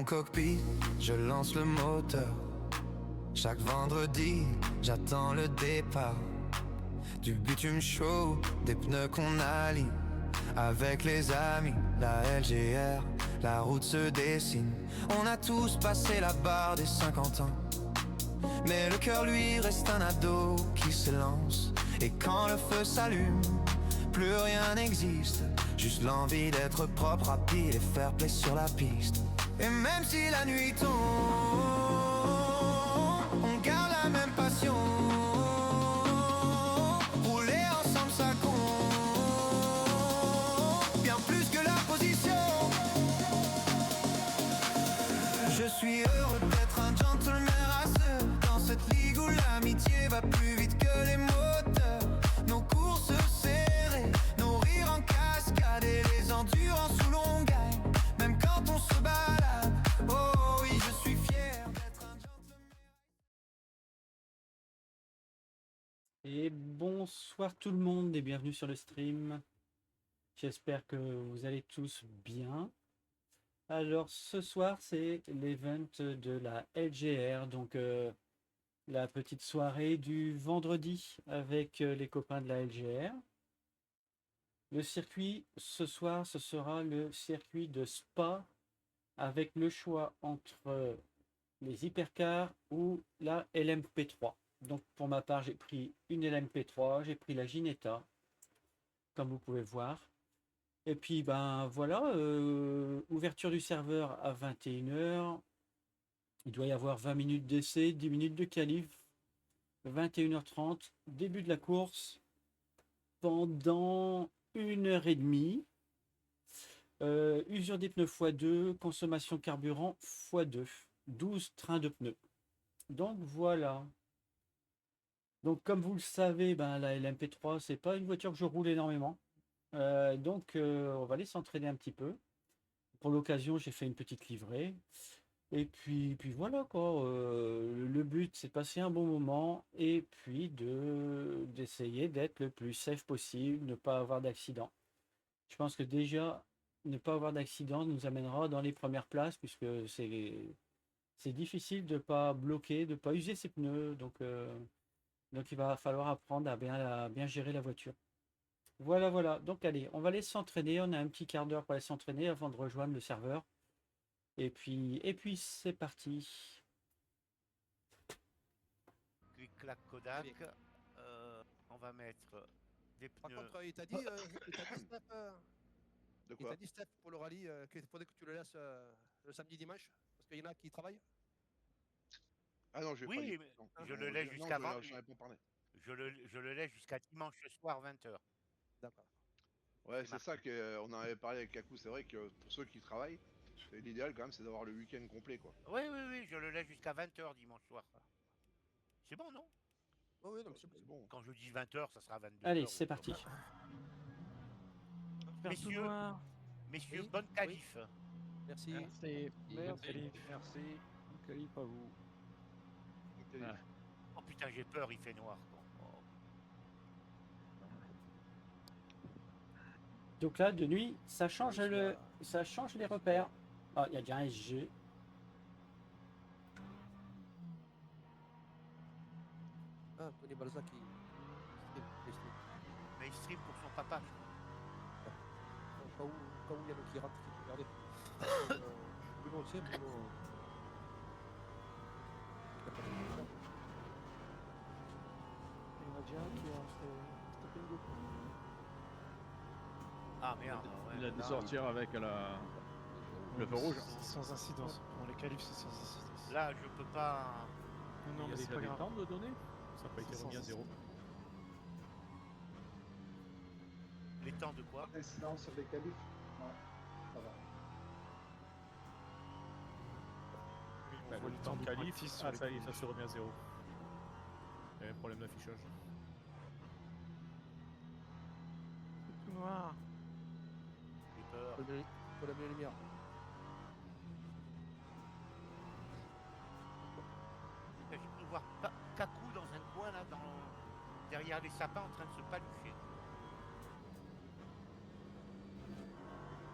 cockpit, je lance le moteur. Chaque vendredi, j'attends le départ. Du bitume chaud, des pneus qu'on aligne. Avec les amis, la LGR, la route se dessine. On a tous passé la barre des 50 ans. Mais le cœur lui reste un ado qui s'élance. Et quand le feu s'allume, plus rien n'existe. Juste l'envie d'être propre, rapide et fair play sur la piste. Et même si la nuit tombe, on garde la même passion. Rouler ensemble ça compte, bien plus que la position. Je suis heureux d'être un gentleman raceur dans cette ligue où l'amitié va plus vite que les moteurs. Nos courses serrées, nos rires en cascade et les endurances où l'on gagne, même quand on se balade. Oh oui, je suis fier d'être un gentleman. Et bonsoir tout le monde et bienvenue sur le stream. J'espère que vous allez tous bien. Alors ce soir c'est l'event de la LGR, donc la petite soirée du vendredi avec les copains de la LGR. Le circuit ce soir ce sera le circuit de Spa avec le choix entre les hypercars ou la LMP3. Donc pour ma part j'ai pris une LMP3, j'ai pris la Ginetta comme vous pouvez voir. Et puis ben voilà, ouverture du serveur à 21h. Il doit y avoir 20 minutes d'essai, 10 minutes de qualif, 21h30, début de la course pendant 1h30. Usure des pneus x2, consommation carburant x2, 12 trains de pneus. Donc voilà. Donc comme vous le savez, ben, la LMP3, c'est pas une voiture que je roule énormément. Donc on va aller s'entraîner un petit peu. Pour l'occasion, j'ai fait une petite livrée. Et puis voilà quoi. Le but, c'est de passer un bon moment et puis d'essayer d'être le plus safe possible, ne pas avoir d'accident. Je pense que déjà, ne pas avoir d'accident nous amènera dans les premières places puisque c'est difficile de ne pas bloquer, de ne pas user ses pneus. Donc il va falloir apprendre à bien gérer la voiture. Voilà, voilà. Donc allez, on va aller s'entraîner. On a un petit quart d'heure pour aller s'entraîner avant de rejoindre le serveur. Et puis c'est parti. Quick clac Kodak. On va mettre des Par pneus. contre, il t'a dit, Steph, De il quoi? t'a dit, Steph, pour le rallye, qu'il faudrait que tu le laisses le samedi dimanche, parce qu'il y en a qui travaillent. Ah non, je vais pas Oui, y- mais non. je Non, le laisse jusqu'à non, j'en ai pas parlé. je le laisse jusqu'à dimanche soir 20h. D'accord. Ouais, C'est c'est ça qu'on en avait parlé avec Kaku. C'est vrai que pour ceux qui travaillent, l'idéal quand même, c'est d'avoir le week-end complet, quoi. Oui, je le laisse jusqu'à 20h dimanche soir. C'est bon, non? Oh, oui, non, mais c'est C'est bon. Quand je dis 20h, ça sera 22h. Allez, c'est parti. Messieurs, Oui, bonne qualif. Merci. Merci. Merci. Merci. Qualif à vous. Donc, Ah. Oh putain, j'ai peur, il fait noir. Quoi. Oh. Donc là, de nuit, ça change Oui, ça change les repères. Ah, il y a déjà un SG. Ah, Tony Balzac, il stream. Mais il stream pour son papa. Au cas où il y a le qui rentre, qui peut regarder. Bruno, tu sais, Bruno. Il a pas de téléphone. Ah merde. Ouais, Il a dû là, sortir avec le feu rouge. Sans incidence. Pour les qualifs, c'est sans incidence. là, je peux pas. Non, Il y mais a c'est déjà pas des grave. temps de donner. Ça n'a pas été C'est remis à sans- zéro. Les temps de quoi? Incident sur les qualifs? Non, ça va. On voit le temps de qualif. practice sur Ah, les ça y est, ça qualifs. se remet à zéro. Il y a un problème d'affichage. C'est tout noir. J'ai peur. Faut la mieux lumière. J'ai pu voir Kaku dans un coin là, derrière les sapins en train de se palucher.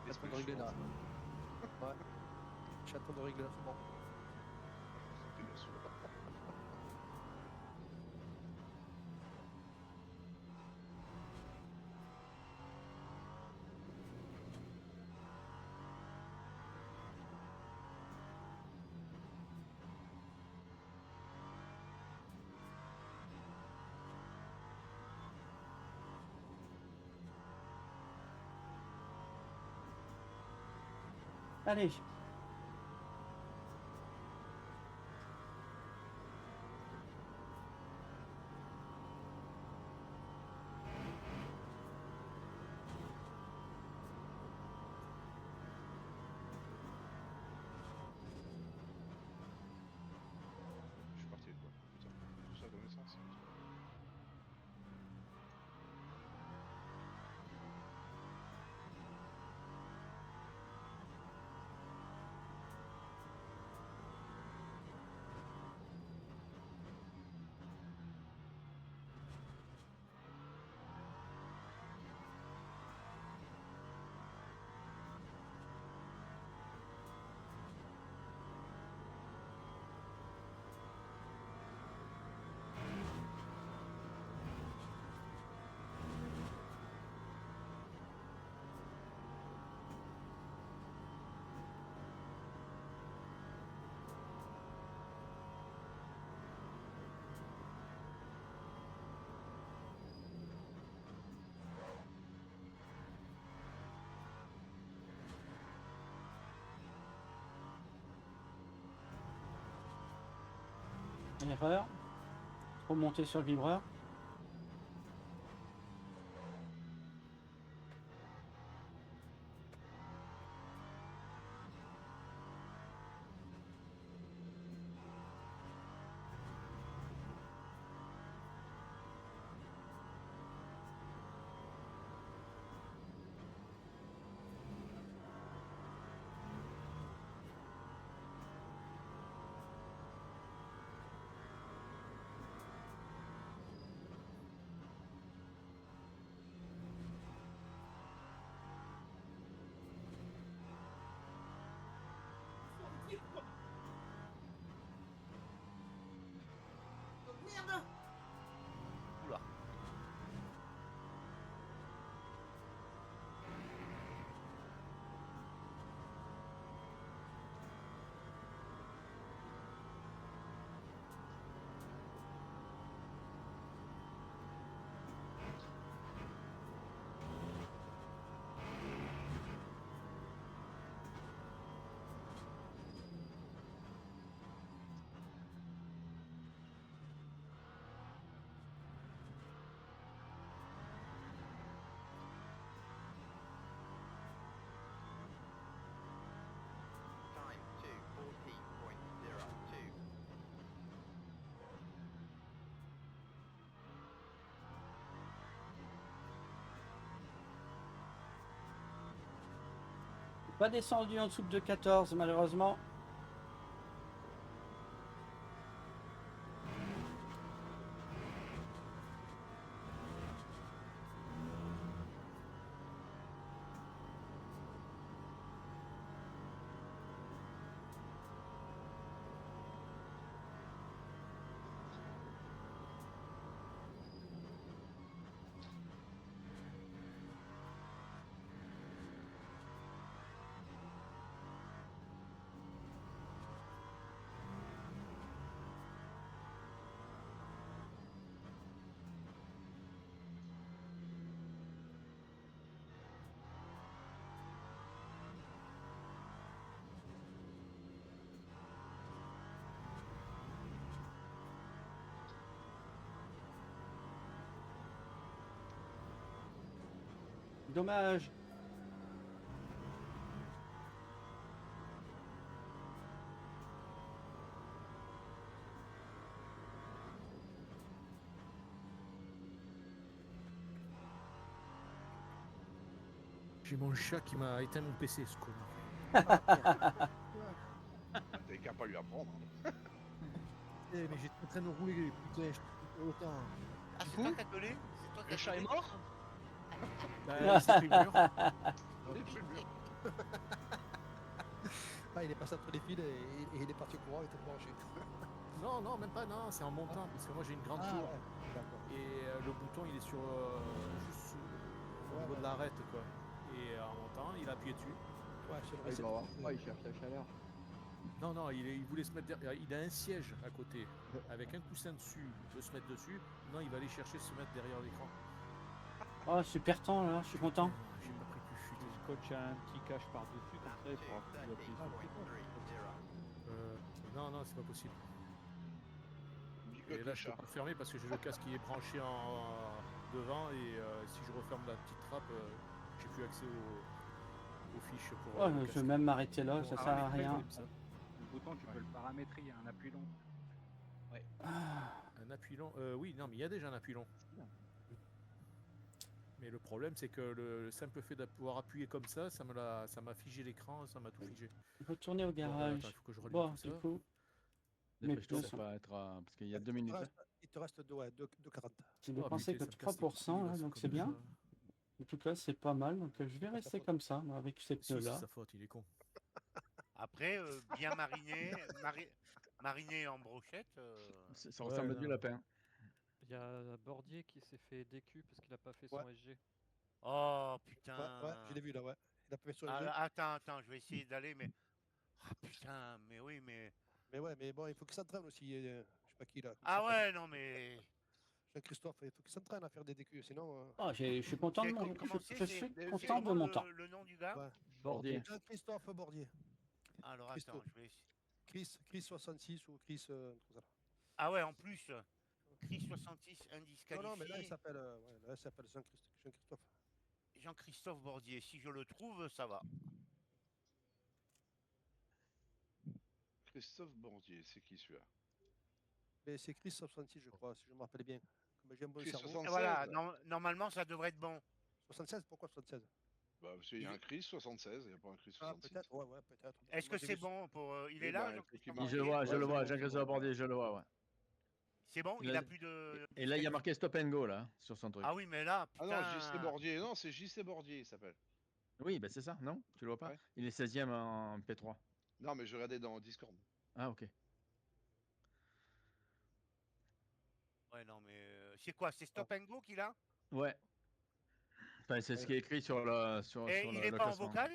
Laisse-moi rigoler là. Ouais. J'attends de régler l'information. C'était bien sûr. Allez. Je suis parti quoi. Putain, tout ça dans les sens. Erreur. Trop monter sur le vibreur. Oula. Time 2:14.02. Pas descendu en dessous de 14 malheureusement. Dommage. J'ai mon chat qui m'a éteint mon PC, ce con. T'avais qu'à pas lui apprendre. Hein. Mais j'étais en train de rouler, putain, je autant. Ah, c'est toi qui as gueulé? C'est toi qui Le as chat est gueulé? mort? Bah, c'est plus dur. Il est plus mûr. Ah, il est passé entre les fils et il est parti au courant, il était branché. Non, non, même pas, non, c'est en montant, parce que moi j'ai une grande Ah, tour. ouais, d'accord. Et le bouton il est sur juste au Ouais, niveau ouais. de l'arête quoi. Et en montant, il a appuyé dessus. Ouais, c'est le Ah, il reset. doit avoir froid, il cherche la chaleur. Non, non, il voulait se mettre derrière. Il a un siège à côté, avec un coussin dessus, il peut se mettre dessus. Non, il va aller chercher se mettre derrière l'écran. Oh, super temps là, je suis content. J'ai pas pris plus Tu fuite. scotches un petit cache par-dessus, comme ça, il pourra plus appuyer sur le bouton. Non, non, c'est pas possible. Bicoque Et le là, je peux chat. pas le fermer parce que j'ai le casque qui est branché devant et si je referme la petite trappe, j'ai plus accès aux fiches pour. Oh, le je vais casque. même m'arrêter là, ça Bon, sert à paramétrer, rien. comme ça. Le bouton, tu peux le paramétrer, il y a un appui long. Ah, Un appui long. Oui, non, mais il y a déjà un appui long. Mais le problème, c'est que le simple fait de pouvoir appuyer comme ça m'a figé l'écran, ça m'a tout figé. retourner au Bon, attends, il garage. faut que je relise Bon, tout du ça. coup, mes Dépêche-toi, pneus ça sont... va être parce qu'il y a 2 Il te minutes. reste, il te reste 2,40. J'ai Oh, dépensé putain, que ça me casse les 3%, couilles, là, c'est donc comme c'est bien. ça. En tout cas, c'est pas mal, donc je vais sa rester faute. comme ça, moi, avec ces Si, c'est pneus-là. sa faute, il est con. Après, bien mariné, mariné en brochette. Ça ressemble à du lapin. Il y a Bordier qui s'est fait DQ parce qu'il a pas fait son SG. Oh Ouais, putain. ouais, je l'ai vu là, ouais. Il a pas fait sur le Ah, jeu. là, attends, je vais essayer d'aller, mais. Ah putain, mais oui, mais. Mais ouais, mais bon, il faut qu'il s'entraîne aussi. Je sais pas qui là. Ah ouais, non, mais. Jean-Christophe, il faut qu'il s'entraîne à faire des DQ, sinon. Oh, je suis content de mon... Comment je suis c'est content de comment mon temps. le nom du gars? Ouais. Bordier. Jean-Christophe Bordier. Alors Christophe. attends, je vais essayer. Chris 66 ou Chris. Tout ça. Ah ouais, en plus, Chris 66 Non, indisqualifié. non, mais là, il s'appelle Jean-Christophe. Jean-Christophe Bordier. Si je le trouve, ça va. Christophe Bordier, c'est qui celui-là? Mais c'est Chris 66, je crois, si je me rappelle bien. Comme j'ai un bon Chris cerveau. 76. Voilà, normalement, ça devrait être bon. 76, pourquoi 76? Bah, parce qu'il y a un Chris 76, il n'y a pas un Chris Ah, 66. peut-être, ouais, peut-être. Est-ce que c'est bon pour. Il est Eh là, ben, Jean-Christophe faut qu'il Je le Bordier vois, je Ouais, le c'est vois. bon, Jean-Christophe c'est bon. Bordier, je le vois, ouais. C'est bon, il a plus de. Et là, il y a marqué stop and go, là, sur son truc. Ah oui, mais là, Ah putain. non, JC Bordier, non, c'est JC Bordier, il s'appelle. Oui, ben c'est ça, non? Tu le vois pas? Ouais. Il est 16e en P3. Non, mais je regardais dans Discord. Ah, ok. Ouais, non, mais. C'est quoi? C'est Stop and Go qu'il a? Ouais. Enfin, c'est ce qui est écrit sur le sur, Et sur il le est pas en classement. vocal?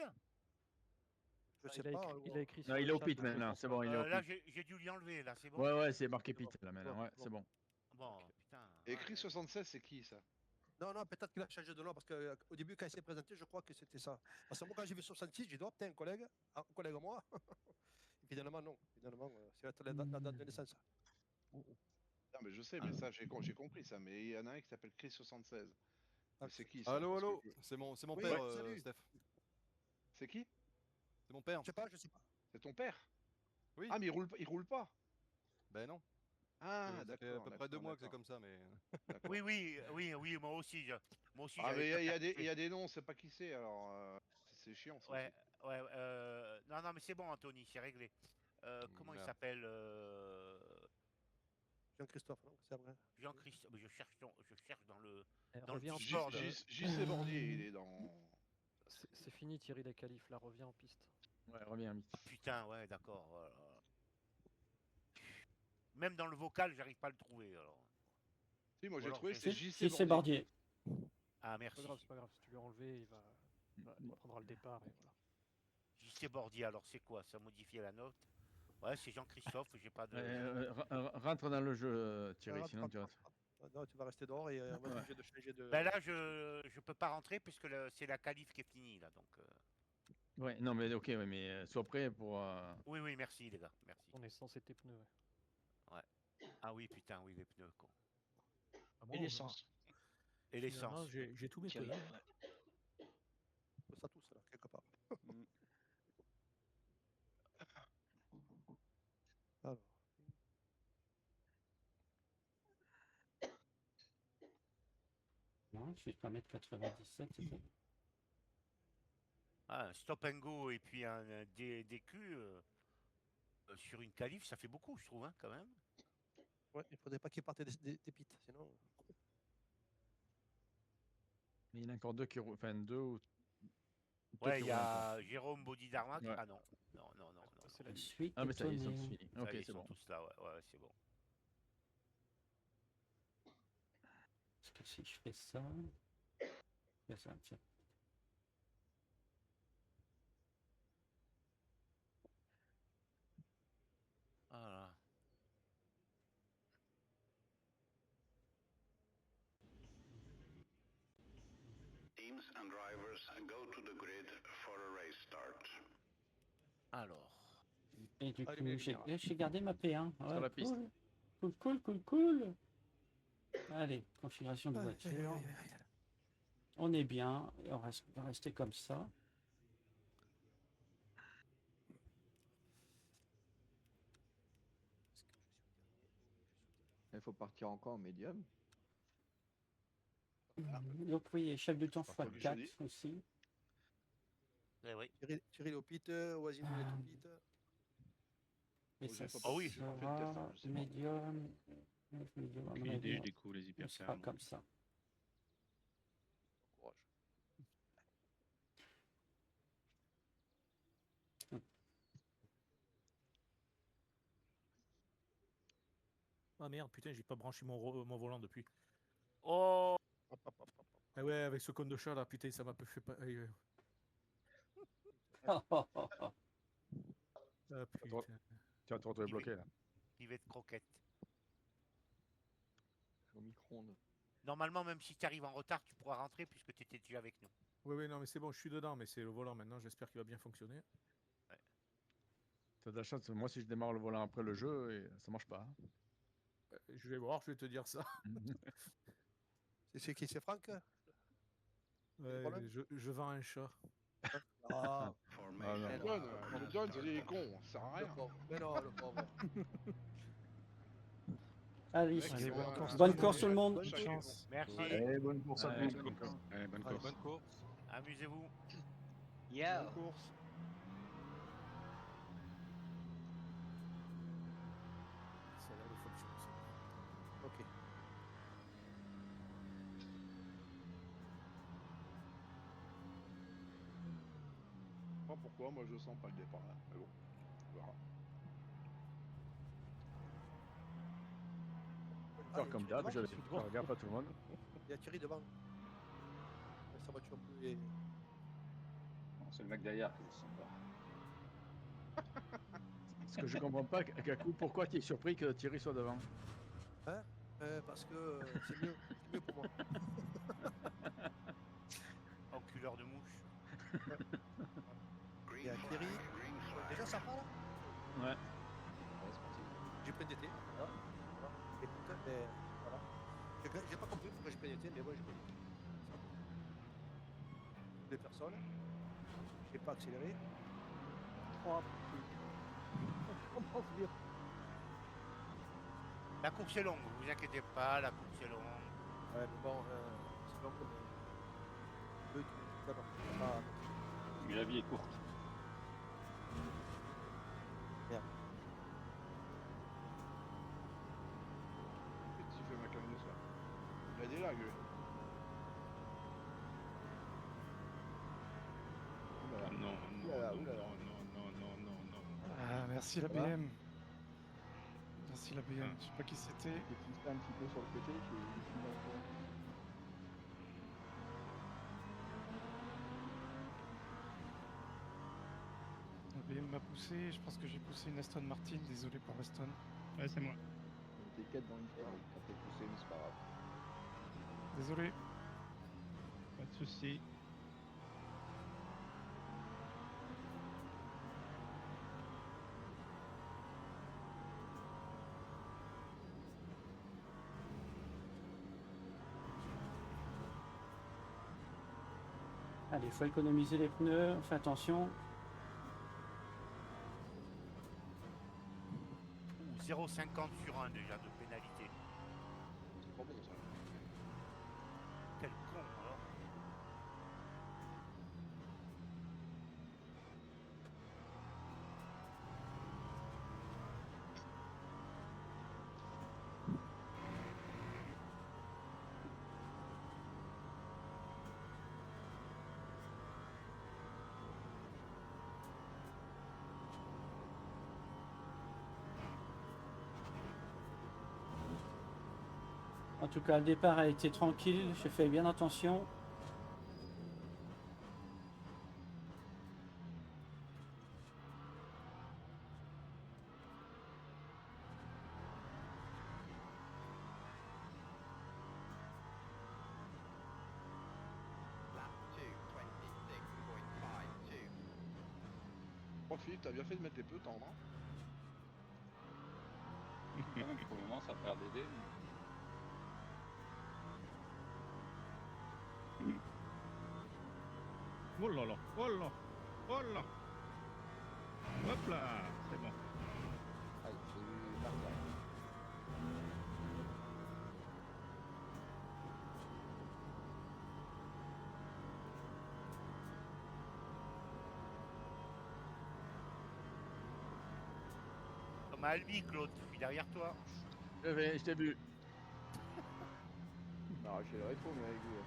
Je Ah, sais il a pas. écrit, il a écrit sur Non, il le est au chat pit de maintenant, toute c'est façon. bon, il est au Là, pit. j'ai dû lui enlever, là, c'est bon? Ouais, ouais, c'est marqué pit là maintenant, Bon, ouais, bon. c'est bon. Bon, putain. Et ouais. Chris 76, c'est qui ça? Non, peut-être qu'il a changé de nom parce qu'au début, quand il s'est présenté, je crois que c'était ça. Parce que moi, quand j'ai vu 66, j'ai dit, oh, putain, un collègue à moi. Et finalement, non. Finalement, c'est la date de naissance. Non, mais je sais, mais ça, j'ai compris ça. Mais il y en a un qui s'appelle Chris 76. Mais c'est qui ça? Allô, Parce que allô, je- c'est mon Oui, père, ouais, salut. Steph. C'est qui? C'est mon père. Je sais pas. C'est ton père? Oui. Ah, mais il roule pas. Ben non. Ah, Ça fait à peu près 2 mois que c'est comme ça, mais. Oui, moi aussi. Moi aussi, Ah, j'avais mais il y a percuté. des noms, c'est pas qui c'est, alors c'est chiant ça. Ouais, ouais, non, mais c'est bon, Anthony, c'est réglé. Comment il Merde. s'appelle Jean-Christophe, non? C'est vrai. Jean-Christophe. Je cherche dans le dans le Reviens en Discord. piste. JC Bordier, il est dans. C'est fini, Thierry la qualif, là, reviens en piste. Ouais, reviens vite. Putain, ouais, d'accord. Voilà. Même dans le vocal, j'arrive pas à le trouver. Alors. Si, moi j'ai Alors, trouvé, je- c'est Si, JC c'est Bordier. Bordier. Ah, C'est merci. pas grave, si tu lui as enlevé, il prendra le départ et voilà. JC Bordier, alors c'est quoi? Ça modifie la note? Ouais, c'est Jean-Christophe, j'ai pas de. Rentre dans le jeu, Thierry, Ah, sinon tu restes. Non, tu vas rester dehors et on va être obligé de changer de. Ben là, je peux pas rentrer puisque c'est la qualif qui est finie là, donc. Ouais, non, mais ok, ouais, mais sois prêt pour. Oui, merci les gars, merci. On est censé tes pneus, ouais. Ah oui, putain, oui, les pneus, con. Ah, Et l'essence. Et l'essence. J'ai tous mes Thierry, pneus. ouais. Ça tous, là, quelque part. Alors. Non, je vais pas mettre 97, c'est bon. Ah, un stop and go et puis un DQ sur une qualif, ça fait beaucoup, je trouve, hein, quand même. Ouais, il faudrait pas qu'il parte des pits, sinon. Il y en a encore deux qui roulent. Enfin, deux ou. Ouais, il y a Jérôme Body Dharma. Ouais. Ah non, non. c'est la Je nuit. suis Ah, mais ça y est, ils sont étonné. tous finis. Ça Ok, y est, ils c'est sont bon. tous là, ouais, c'est bon. Parce que si je fais ça... fais ça, tiens. Voilà. Teams and drivers go to the grid for a race start. Alors. Et du Allez, coup, mais j'ai lumière. j'ai gardé ma P1. Sur Ouais, la piste. cool. Allez, configuration de voiture. On est bien, et on va rester comme ça. Il faut partir encore en médium. Donc oui, chef de temps Parfois que je dis. x4 aussi. Eh oui. Thierry au pit, Oisino est au pit. Et Oh, ça j'ai pas- oui. j'ai pas fait le test, hein, sera je sais pas. médium. Médium, à mon avis, je découvre les on sera comme ça. Courage. Ah merde, putain, j'ai pas branché mon volant depuis. Oh. Ah ouais, avec ce con de chat là, putain, ça m'a fait pas. Ah putain. Tu vas te retrouver bloqué là. Bivette croquette. Au micro-ondes. Normalement, même si tu arrives en retard, tu pourras rentrer puisque tu étais déjà avec nous. Oui, non, mais c'est bon, je suis dedans, mais c'est le volant maintenant, j'espère qu'il va bien fonctionner. T'as de la chance, moi si je démarre le volant après le jeu, et ça marche pas. Je vais voir, je vais te dire ça. C'est qui, c'est Franck? Ouais, problème je vends un chat. Ah, On le donne, il est con, ça sert à le rien. pauvre. Mais non, le pauvre. Allez, Allez, bonne course tout le monde. Bonne chance. Merci. Allez, bonne course à Allez, tous. bonne course. Allez, bonne course. Amusez-vous. Bonne course. Ça a l'air de fonctionner. Ça. Ok. Je sais pas pourquoi, moi je sens pas le départ là. Mais bon, on verra. Ah, Alors, comme d'hab, je regarde pas tout le monde. Il y a Thierry devant. Sa voiture bleue et... C'est le mec derrière qui se sent pas. Ce que je comprends pas, Kakou, pourquoi tu es surpris que Thierry soit devant? Hein? Parce que c'est mieux pour moi. Enculeur de mouche. Il y a Thierry. Déjà ça part là? Ouais. Ouais, c'est parti. J'ai pris d'été. Voilà. Écoute, mais voilà. J'ai pas compris pourquoi j'ai pris d'été, mais moi j'ai pris d'été. Des personnes. J'ai pas accéléré. Oh putain. Dire. La course est longue, vous inquiétez pas, la course est longue. Ouais, mais bon, c'est long comme. Pas... Mais la vie est courte. Merde. Qu'est-ce qu'il fait Macalmus là? Il a des lags lui. Non. Ah, merci la Voilà. BM. Merci la BM. Je sais pas qui c'était. Et tu te fais un petit peu sur le côté, tu finis dans le coin. La BM m'a poussé. Je pense que j'ai poussé une Aston Martin. Désolé pour Aston. Ouais, c'est moi. T'es 4 dans l'histoire, t'as fait pousser, mais c'est pas grave. Désolé. Pas de soucis. Allez, il faut économiser les pneus. Fais attention. 0,50 sur 1 déjà de pénalité. C'est pas bon ça. Quel con alors. En tout cas, le départ a été tranquille, j'ai fait bien attention. Oh Philippe, t'as bien fait de mettre les pneus tendres. Pour le moment, ça perd des dés. Oh là là, oh là, oh là. Hop là, c'est bon. Aïe, j'ai eu Martin. Comme à Albi, Claude, je suis derrière toi. Je t'ai vu. Il m'a arraché le rétro, mais avec vous.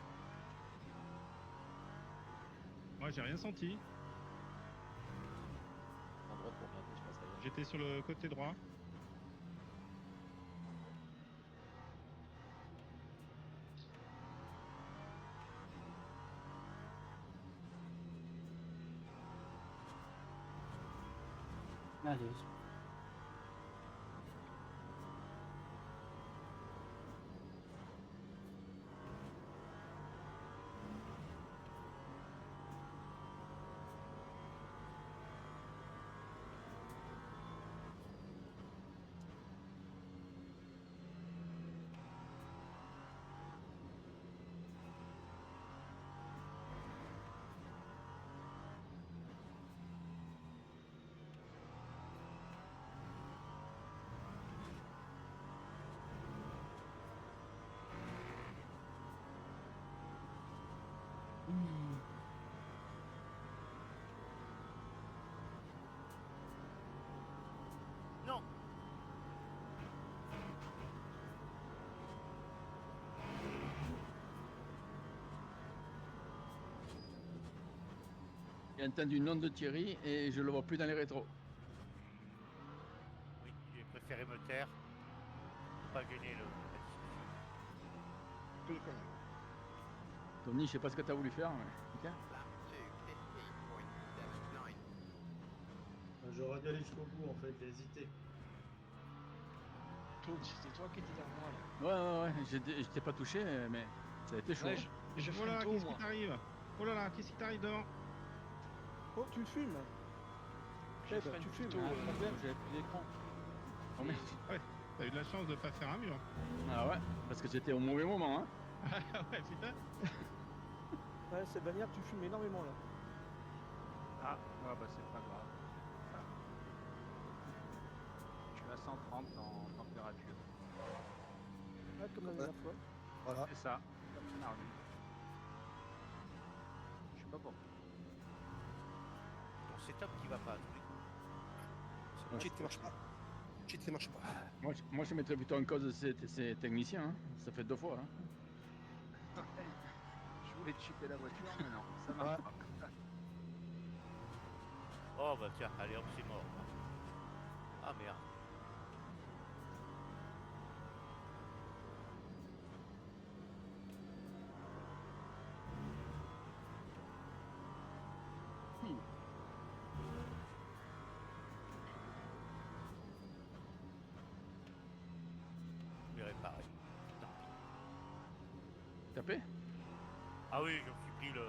Moi, j'ai rien senti. En droite pour regarder, je passe ailleurs. J'étais sur le côté droit. Allez. Non. J'ai entendu le nom de Thierry et je le vois plus dans les rétros. Oui, j'ai préféré me taire. Pour pas gêner la discussion. Que des conneries. Tony, je sais pas ce que t'as voulu faire, mais. Ok. J'aurais dû aller jusqu'au bout en fait, j'ai hésité. Claude, c'était toi qui étais derrière moi là. Ouais, j'étais pas touché, mais ça a été chaud. Ouais, je Oh là là, freine tôt, qu'est-ce moi. qui t'arrive? Oh là là, qu'est-ce qui t'arrive devant? Oh, tu fumes. Je Seb, freine tu fumes. plutôt, hein, problème. J'avais plus d'écran. Oh, merde. Ouais, t'as eu de la chance de pas faire un mur. Ah ouais, parce que c'était au mauvais moment, hein. Ah ouais, putain. Ouais, Sébastien, tu fumes énormément là. Ah, bah c'est pas grave. Je suis à 130 en température. Ouais, comme la dernière fois. Voilà. C'est ça, comme ça arrive. Je sais pas pourquoi. Ton setup qui va pas à tous les coups. C'est le cheat qui marche pas. Le cheat qui marche pas. Moi, je mettrais plutôt en cause ces techniciens, hein. Ça fait 2 fois, hein. Je voulais cheater la voiture, mais non, ça marche pas. Oh bah tiens, allez hop, c'est mort. Ah merde. Je vais réparer. Tant pis. Tapé? Ah oui, je me suis pris le...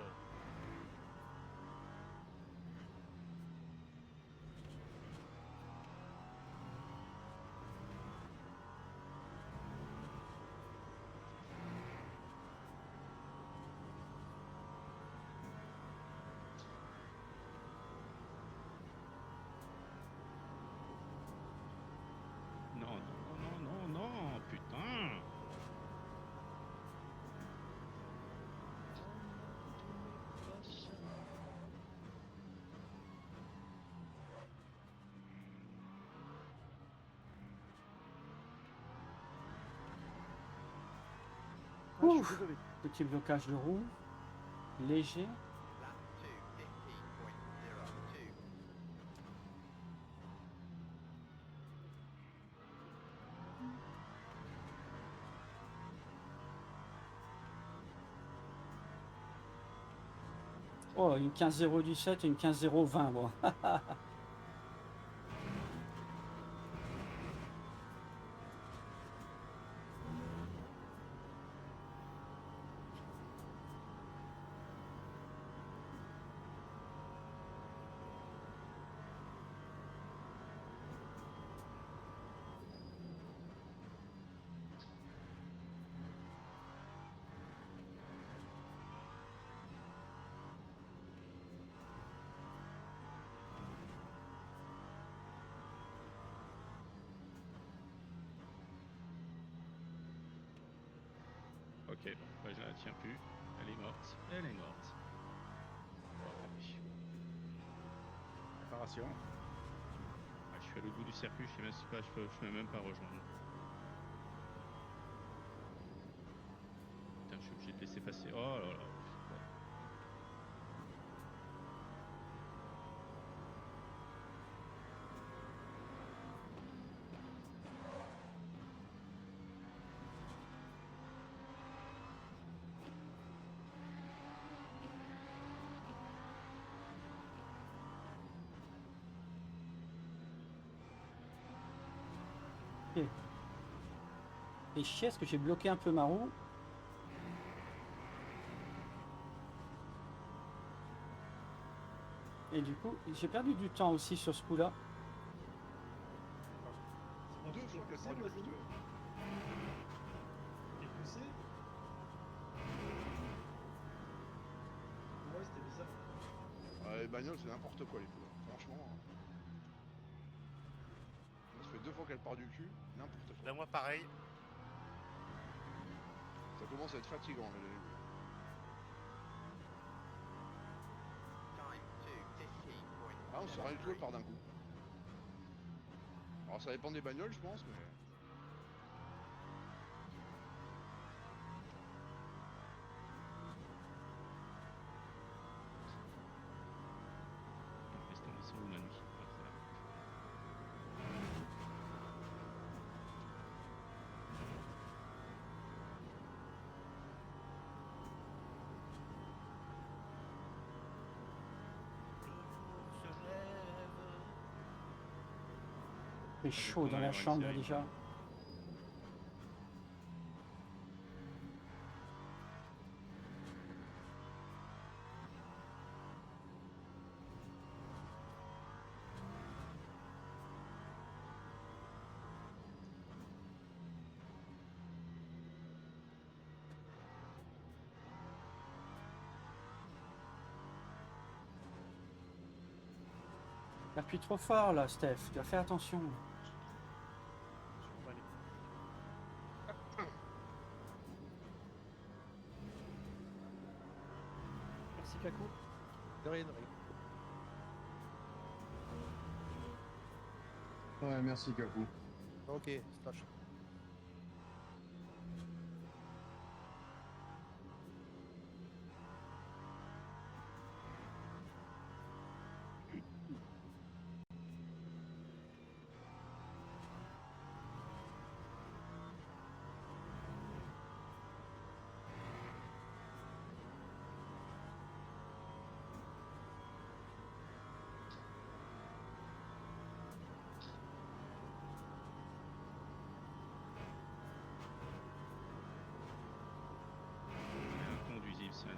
Non, putain. Ouf, petit blocage de roue, léger. Oh, une 15-017 et une 15-020, moi. Ok, bon, bah, je la tiens plus. Elle est morte. Elle est morte. Bon, allez. Préparation. Ah, je suis à l'autre bout du circuit, je sais même pas, je peux même pas rejoindre. Putain, je suis obligé de laisser passer. Oh là là. Ok. Et chier, est-ce que j'ai bloqué un peu ma roue? Et du coup, j'ai perdu du temps aussi sur ce coup-là. Deux fois qu'elle prend du coup, si tu veux. Et poussé. Ouais, c'était bizarre. Les bagnoles, c'est n'importe quoi, les coups. Franchement. Ça fait 2 fois qu'elle part du cul, n'importe quoi. Ben moi pareil. Ça commence à être fatigant, là, les coups. Ah, on se règle par d'un coup. Alors ça dépend des bagnoles, je pense, mais... Laisse tomber, c'est où la nuit? Ah, c'est là. C'est chaud dans la chambre déjà. T'appuies trop fort là, Steph. Tu dois faire attention. Merci Kakou. De rien, de rien. Ouais, merci Kakou. Ok, slash. Inconduisible, ça là.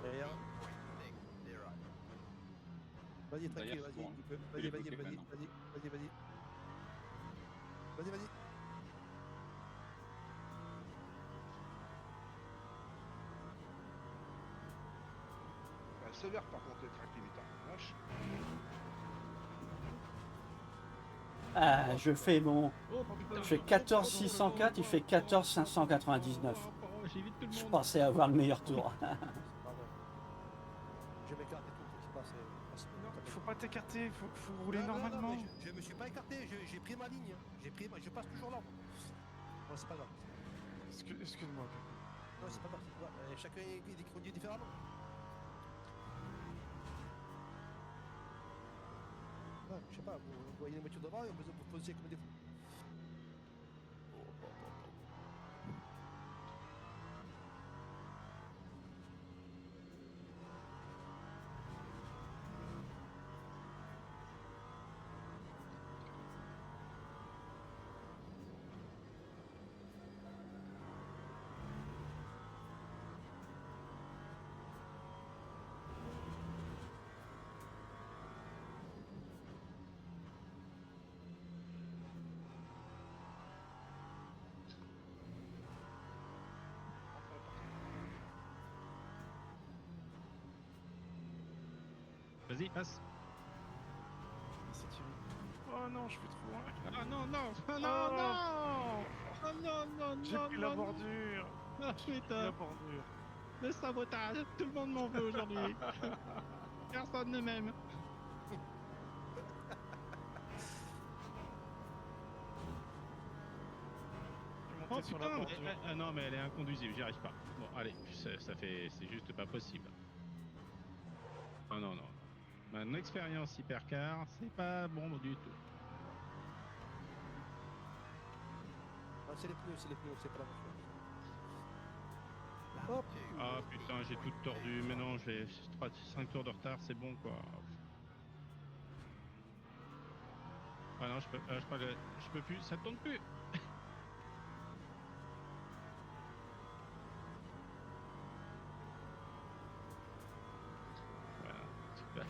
Derrière. Vas-y, tranquille, Derrière, vas-y. c'est bon, hein. Vas-y, Il est vas-y, bloqué vas-y, maintenant. vas-y, vas-y. Vas-y, vas-y. Sévère par contre, les tracks limitants. Vache. Ah, je fais mon... Je fais 14 604, il fait 14 599. Je pensais avoir le meilleur tour. C'est pas grave. Je m'écarte et tout, faut qu'il passe. Faut pas t'écarter, faut rouler Non, normalement. mais je me suis pas écarté, j'ai pris ma ligne. Je passe toujours là. Bon, c'est pas grave. Excuse-moi. Non, Ouais, c'est pas parti. Ouais, chacun il conduit différemment. Ouais, je sais pas, vous voyez les voitures devant et vous posez comme des fous. Vas-y, passe. Oh non, je suis trop loin. Ah non, non, ah, non, Oh non. Oh non, non, J'ai non, pris la non, bordure. Ah J'ai pris putain, la bordure. le sabotage, tout le monde m'en veut aujourd'hui. Personne ne m'aime. Je suis Oh monté sur la putain, bordure. non mais elle est inconduisible, j'y arrive pas. Bon allez, c'est juste pas possible. Oh non, non. Mon expérience hypercar, c'est pas bon du tout. Ah, c'est les pneus, c'est pas la voiture. Hop. Ah putain, j'ai tout tordu, mais non, j'ai 5 tours de retard, c'est bon quoi. Ah non, je peux plus, ça tourne plus. Voilà, super.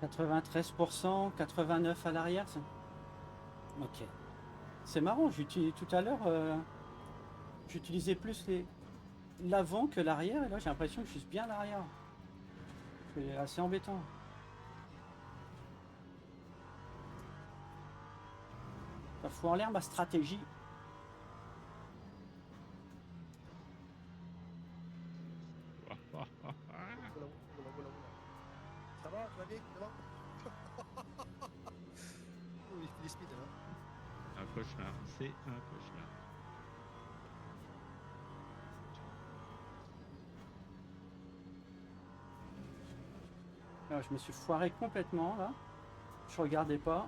93%, 89 à l'arrière. Ok. C'est marrant, tout à l'heure, j'utilisais plus l'avant que l'arrière, et là j'ai l'impression que je suis bien à l'arrière. C'est assez embêtant. Ça fout en l'air ma stratégie. Ça va, tu vas bien, ça va? Oui, il fait des speeds là. Un cauchemar, c'est un cauchemar. Alors, je me suis foiré complètement là. Je regardais pas.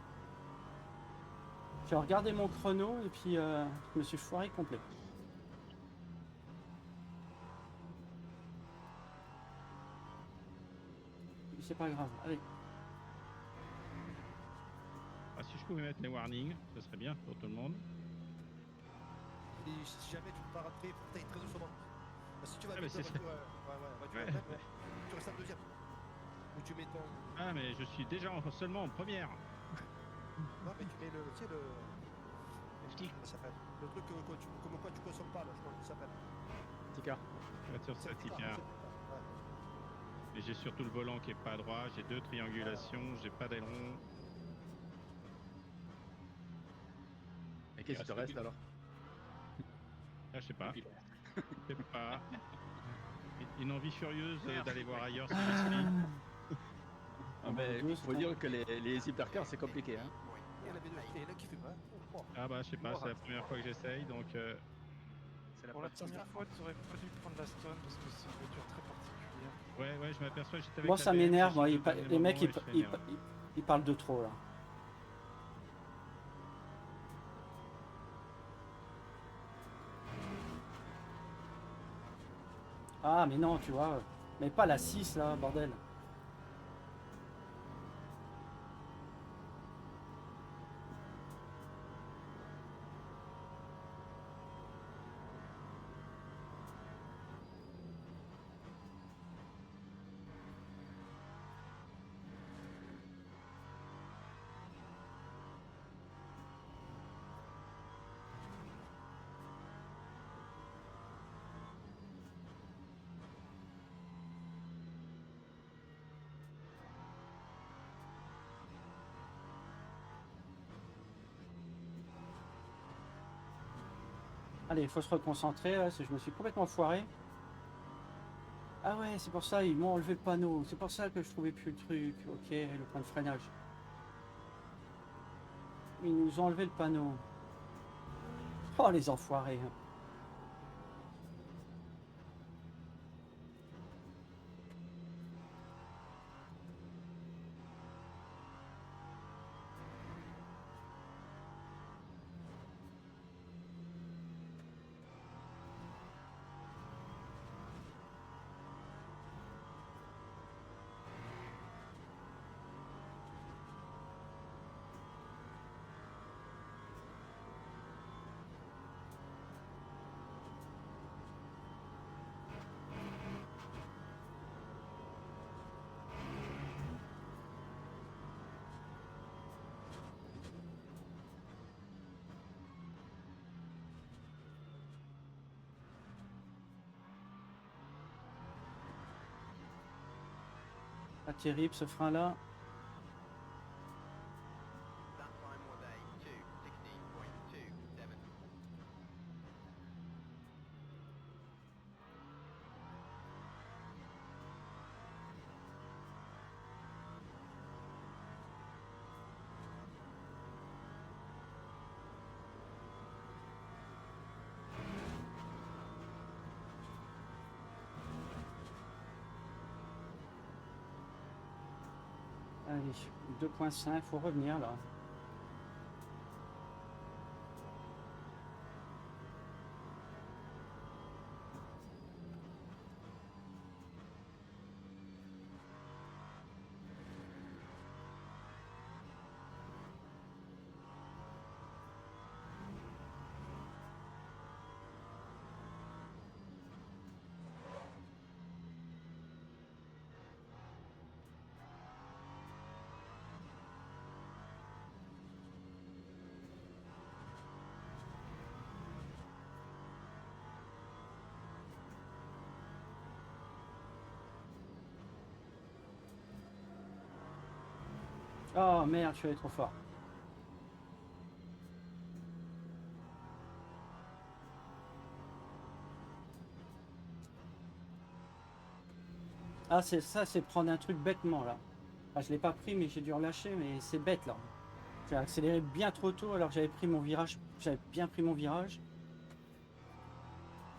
J'ai regardé mon chrono et puis je me suis foiré complet. C'est pas grave, allez. Ah, si je pouvais mettre les warnings, ce serait bien pour tout le monde. Et si jamais tu peux pas rentrer, il faut que tu ailles très doucement. Si tu vas Ah, vite, mais c'est ça. tu restes en deuxième. Ou tu mets ton. Ah, mais je suis déjà seulement en première. Non, mais tu mets le. Tu sais, le. Comment ça s'appelle? Le truc comme quoi tu consommes pas là, je crois que ça s'appelle. Tika. Voiture certificat. Et j'ai surtout le volant qui est pas droit, j'ai 2 triangulations, j'ai pas d'aileron. Et qu'est-ce qui te reste alors? Ah, je sais pas. Je sais pas. Une envie furieuse d'aller voir ailleurs si je suis. Ah ben, il faut dire que les hypercars c'est compliqué hein. Il y en avait deux, il y en a qui fument, hein. Ah bah je sais pas, c'est la première fois que j'essaye donc. Pour la première fois, tu aurais pas dû prendre la Stone parce que c'est une voiture très particulière. Ouais, je m'aperçois, j'étais avec Moi la ça BM, m'énerve, je moi, suis au les mecs dernier moment et je m'énerve. ils parlent de trop là. Ah mais non, tu vois, mais pas la 6 là, bordel. Allez, il faut se reconcentrer, là, je me suis complètement foiré. Ah ouais, c'est pour ça, ils m'ont enlevé le panneau. C'est pour ça que je trouvais plus le truc. Ok, le point de freinage. Ils nous ont enlevé le panneau. Oh, les enfoirés. Pas terrible ce frein là. Allez, 2.5, faut revenir là. Oh merde, je suis allé trop fort. Ah, c'est ça, c'est prendre un truc bêtement là. Ah, je l'ai pas pris, mais j'ai dû relâcher, mais c'est bête là. J'ai accéléré bien trop tôt alors que j'avais pris mon virage. J'avais bien pris mon virage.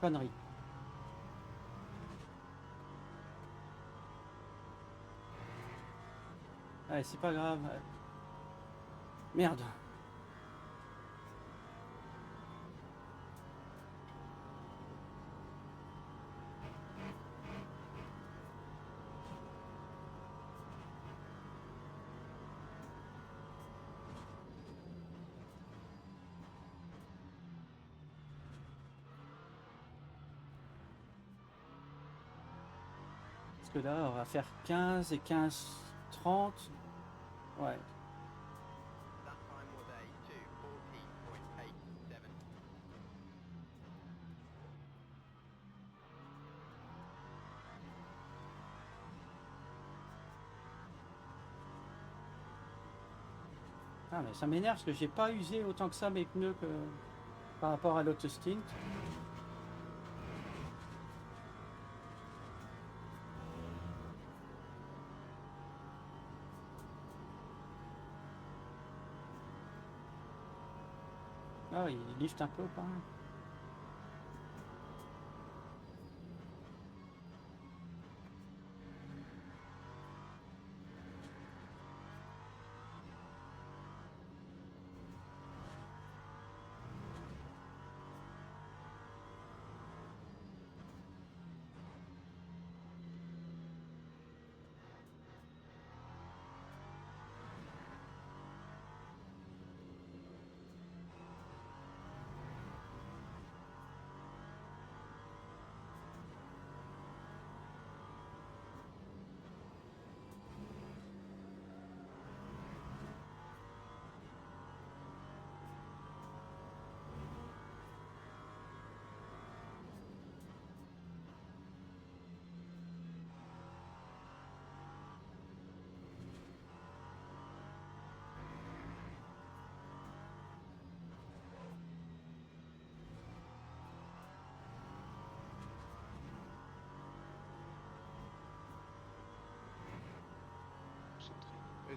Connerie. Allez, c'est pas grave. Merde. Parce que là, on va faire 15 et 15, 30. Ouais. Ah, mais ça m'énerve parce que j'ai pas usé autant que ça mes pneus que par rapport à l'autre stint. Ah, il lift un peu quand même.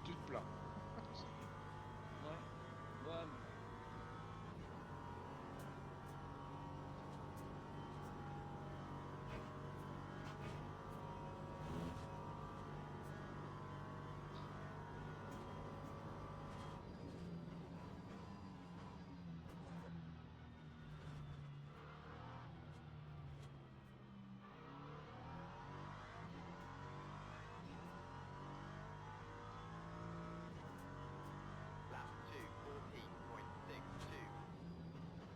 Et tu te plains. Ouais. Ouais, mais...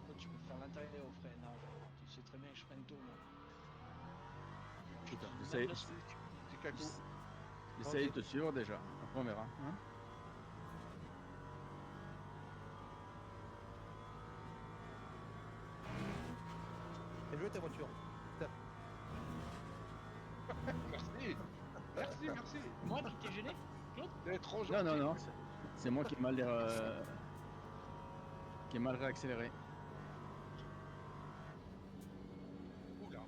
Toi, tu peux faire l'intérieur au freinage. Tu sais très bien que je freine tôt, moi. Putain, Même j'essaie la Switch. C'est Kakou. j'essaie de te suivre déjà. Après, on verra. Hein. Et joué ta voiture. Putain. Merci. Merci, merci. Moi qui t'ai gêné, Claude? T'es trop Non, gentil. non, non. C'est moi qui ai mal, qui ai mal réaccéléré. Oula.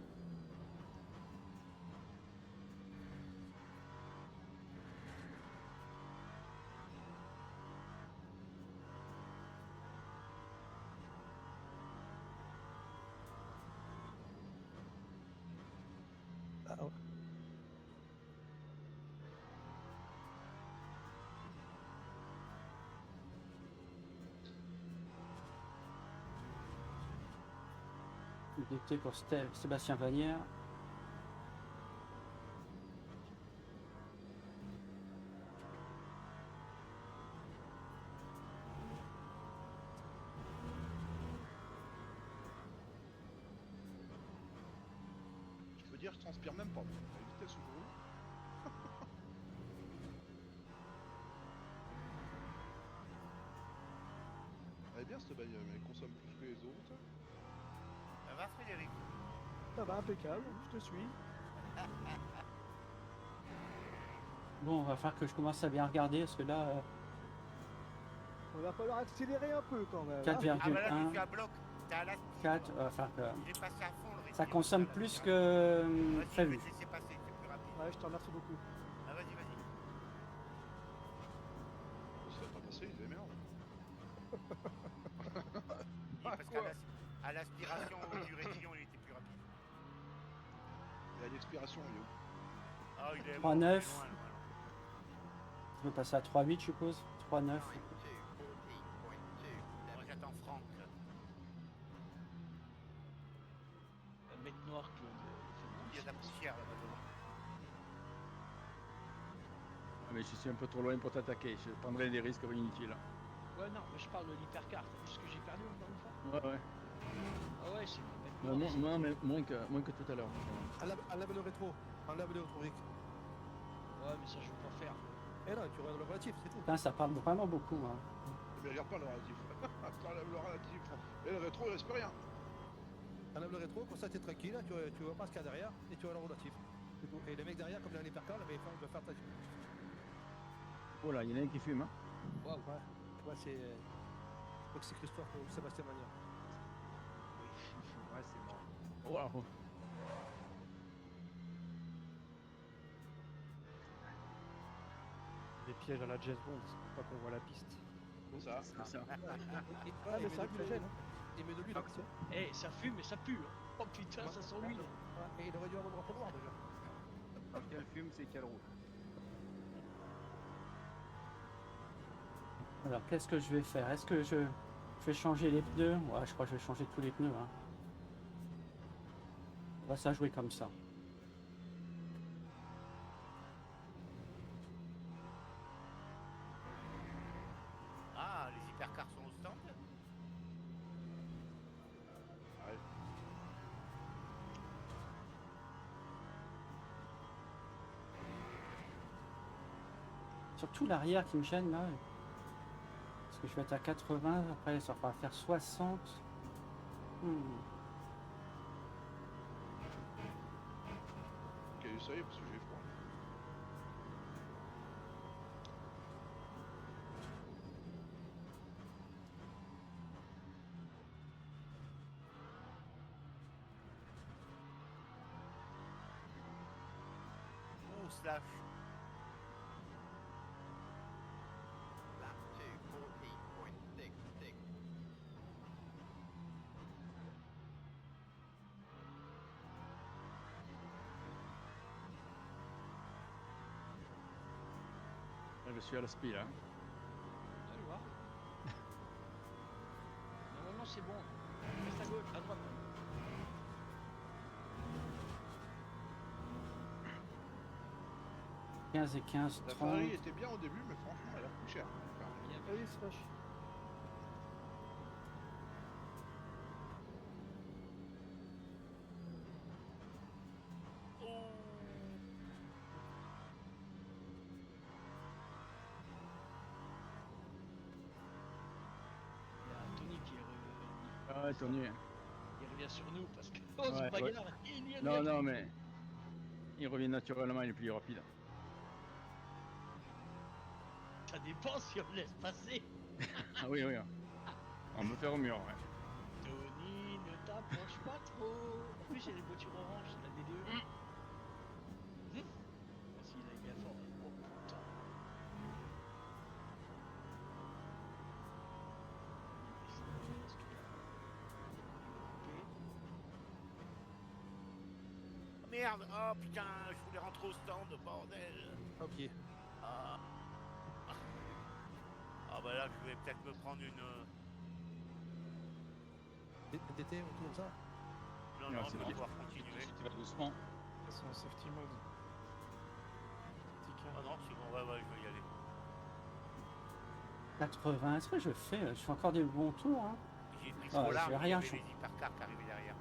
Ah, ouais. Détecté pour Sébastien Vanière. Je peux dire, je transpire même pas. À la vitesse où je roule. Elle est bien cette bagnole, mais elle consomme plus que les autres. Ça va, Frédéric? Ça va, impeccable, je te suis. Bon, va falloir que je commence à bien regarder parce que là, On va falloir accélérer un peu quand même. 4,1. Ah bah là, tu fais un bloc. T'es à l'aspirateur. 4, enfin, Il est passé à fond, le ça rétro. consomme plus que Vas-y, prévu. laissez passer, c'est plus rapide. Ouais, je te remercie beaucoup. Ah, vas-y, vas-y. On se fait pas passer, il est merde. Parce qu'à l'aspiration du rétillon, il était plus rapide. Et à l'expiration, il est où? Ah, il est 3,9. loin, loin. Je vais passer à 3,8, je suppose. 3,9. Moi, j'attends Franck. La bête noire, Claude. Il y a de la poussière là-bas devant. Ah, mais je suis un peu trop loin pour t'attaquer. Je prendrai des risques inutiles. Ouais, non, mais je parle de l'hypercar. T'as vu ce que j'ai perdu encore une fois? Ouais, ouais. Ah ouais, c'est une bête Non, noire. mais moins que tout à l'heure. Enlève le rétro. Enlève le rétro, Rick. Ouais, mais ça, je veux pas faire. Et là, tu regardes le relatif, c'est tout. Putain, ça parle vraiment beaucoup. Hein. Mais regarde pas le relatif. T'enlèves le relatif. Et le rétro, il reste plus rien. Enlève le rétro, comme ça t'es tranquille, tu vois pas ce qu'il y a derrière, et tu vois le relatif. C'est tout. Et les mecs derrière, comme dans l'hypercar, ils doivent faire attention. Oh là, il y en a un qui fume. Hein. Waouh, ouais. Ouais, c'est. Je crois que c'est Christophe ou Sébastien Magnier. Ouais, c'est moi. Wow. Des pièges à la Jazz Bond, c'est pour pas qu'on voit la piste. C'est ça. C'est ça. Ah, mais ça, que gêne. Il met de l'huile, hein. Eh, ça fume et ça pue. Hein. Oh putain, ça sent l'huile. Ouais, et il aurait dû avoir le drapeau noir déjà. Quand quel fume, c'est quelle route. Alors, qu'est-ce que je vais faire? Est-ce que je vais changer les pneus? Ouais, je crois que je vais changer tous les pneus. Hein. On va ça jouer comme ça. Ah, les hypercars sont au stand? Ouais. Surtout l'arrière qui me gêne là. Parce que je vais être à 80, après ça va faire 60. Ok, ça y est, parce que j'ai froid. Oh, slash. je suis à la spie là. Allez voir. Normalement c'est bon. Reste à gauche, à droite. 15 et 15, La 30. Ferrari était bien au début, mais franchement, elle a plus cher. Oui, slash. Il y a Tony qui est revenu. Ah ouais, Tony. Il revient sur nous parce que on se Ouais, bagarre. ouais. Il y a Non, le mec non, qui- mais il revient naturellement, il est plus rapide. Ça dépend si on le laisse passer. Ah oui, oui. On peut faire au mur, ouais. Tony, ne t'approche pas trop. En plus, il y a les voitures oranges, c'est la DDE. Merci, il a bien fort. Oh putain. Oh, merde, oh putain, je voulais rentrer au stand, bordel. Ok. Ah. Ah bah là, je vais peut-être me prendre une... DT, un truc comme ça. Non, Non, non, c'est je vais bon. pouvoir continuer. Tu vas doucement. C'est son safety mode. Ah non, c'est bon, ouais, je vais y aller. 80, est-ce que je fais encore des bons tours hein. J'ai pris Ah, trop large, je vais il y rien avait changer. les hypercars qui arrivaient derrière.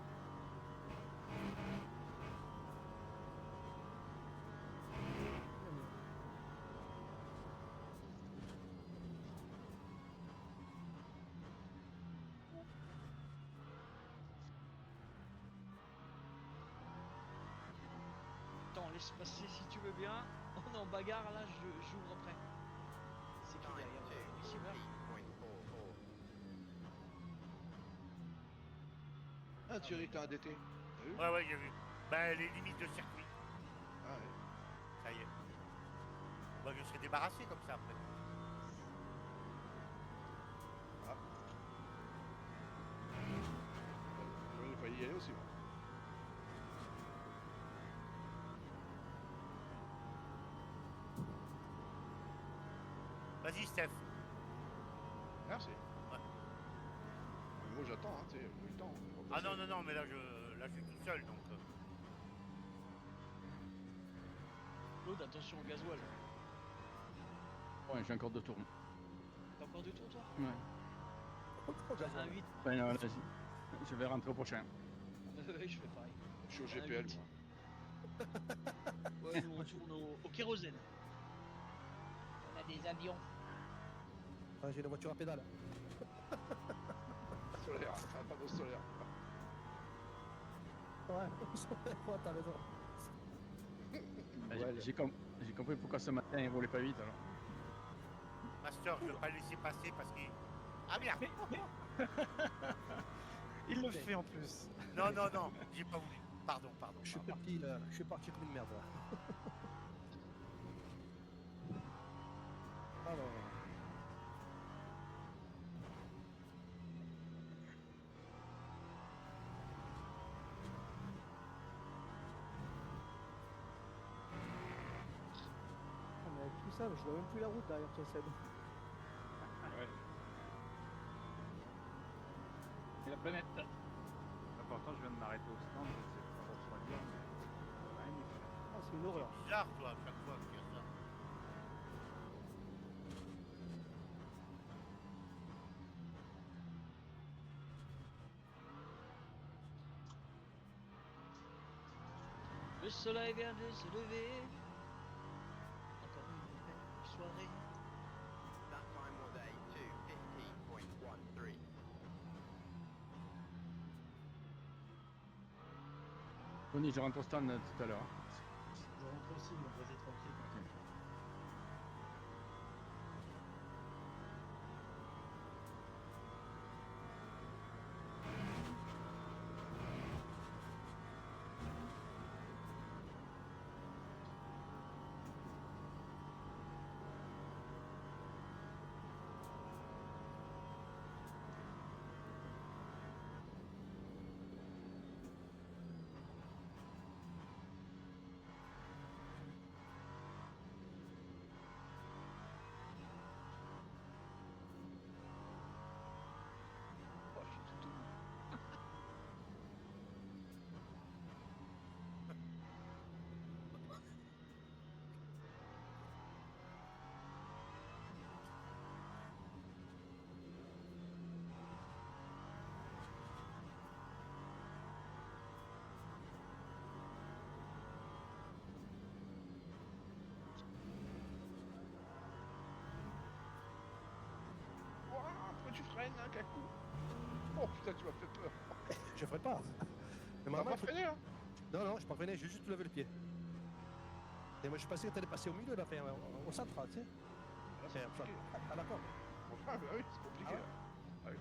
Attends, laisse passer si tu veux bien. On est en bagarre là, j'ouvre après. C'est qui derrière le receiver? Ah, Thierry, t'as un DT. T'as vu? Ouais, j'ai vu. Bah, les limites de circuit. Ah ouais. Ça y est. Bah, je serai débarrassé comme ça après. Ah. J'aurais failli y aller aussi, moi. Vas-y, Steph. Merci. Ouais. Moi, j'attends, hein, tu sais, j'ai le temps. Ah non, non, non, mais là, je suis tout seul, donc... Claude, attention au gasoil. Ouais, j'ai encore 2 tours. T'as encore 2 tours toi? Ouais. Un 8. Ouais, non, là, je vais rentrer au prochain. Oui, je fais pareil. Je suis au Un GPL, 8. moi. Ouais, nous on tourne au kérosène. On a des avions. Ah, j'ai une voiture à pédale. Solaire, enfin, pas de solaire. Ouais, t'as raison. Ouais, j'ai compris pourquoi ce matin il roulait pas vite alors. Master, je veux pas le laisser passer parce qu'il... Ah merde. Il le fait en plus. Non, non, non, j'ai pas voulu. Pardon. Je suis parti comme une merde là. Alors. Ah, mais avec tout ça, je vois même plus la route derrière toi, Seb. Ouais. Et la planète. Pourtant, je viens de m'arrêter au stand, c'est pas refroidir, mais Ah, c'est une horreur. Bizarre, toi, à chaque fois que tu fais ça. Le soleil vient de se lever. Encore une belle soirée. Tony, je rentre au stand tout à l'heure. Je rentre aussi, mais vas-y tranquille. freines, hein, Kakou. Oh putain, tu m'as fait peur. Je ferai pas. Mais T'as pas freiné, hein? Non, non, je pas freiné, j'ai juste levé le pied. Et moi je pensais que t'allais passer au milieu, là, enfin, au centre, tu sais. À la corde. Ah bah oui, c'est compliqué. Ah ouais.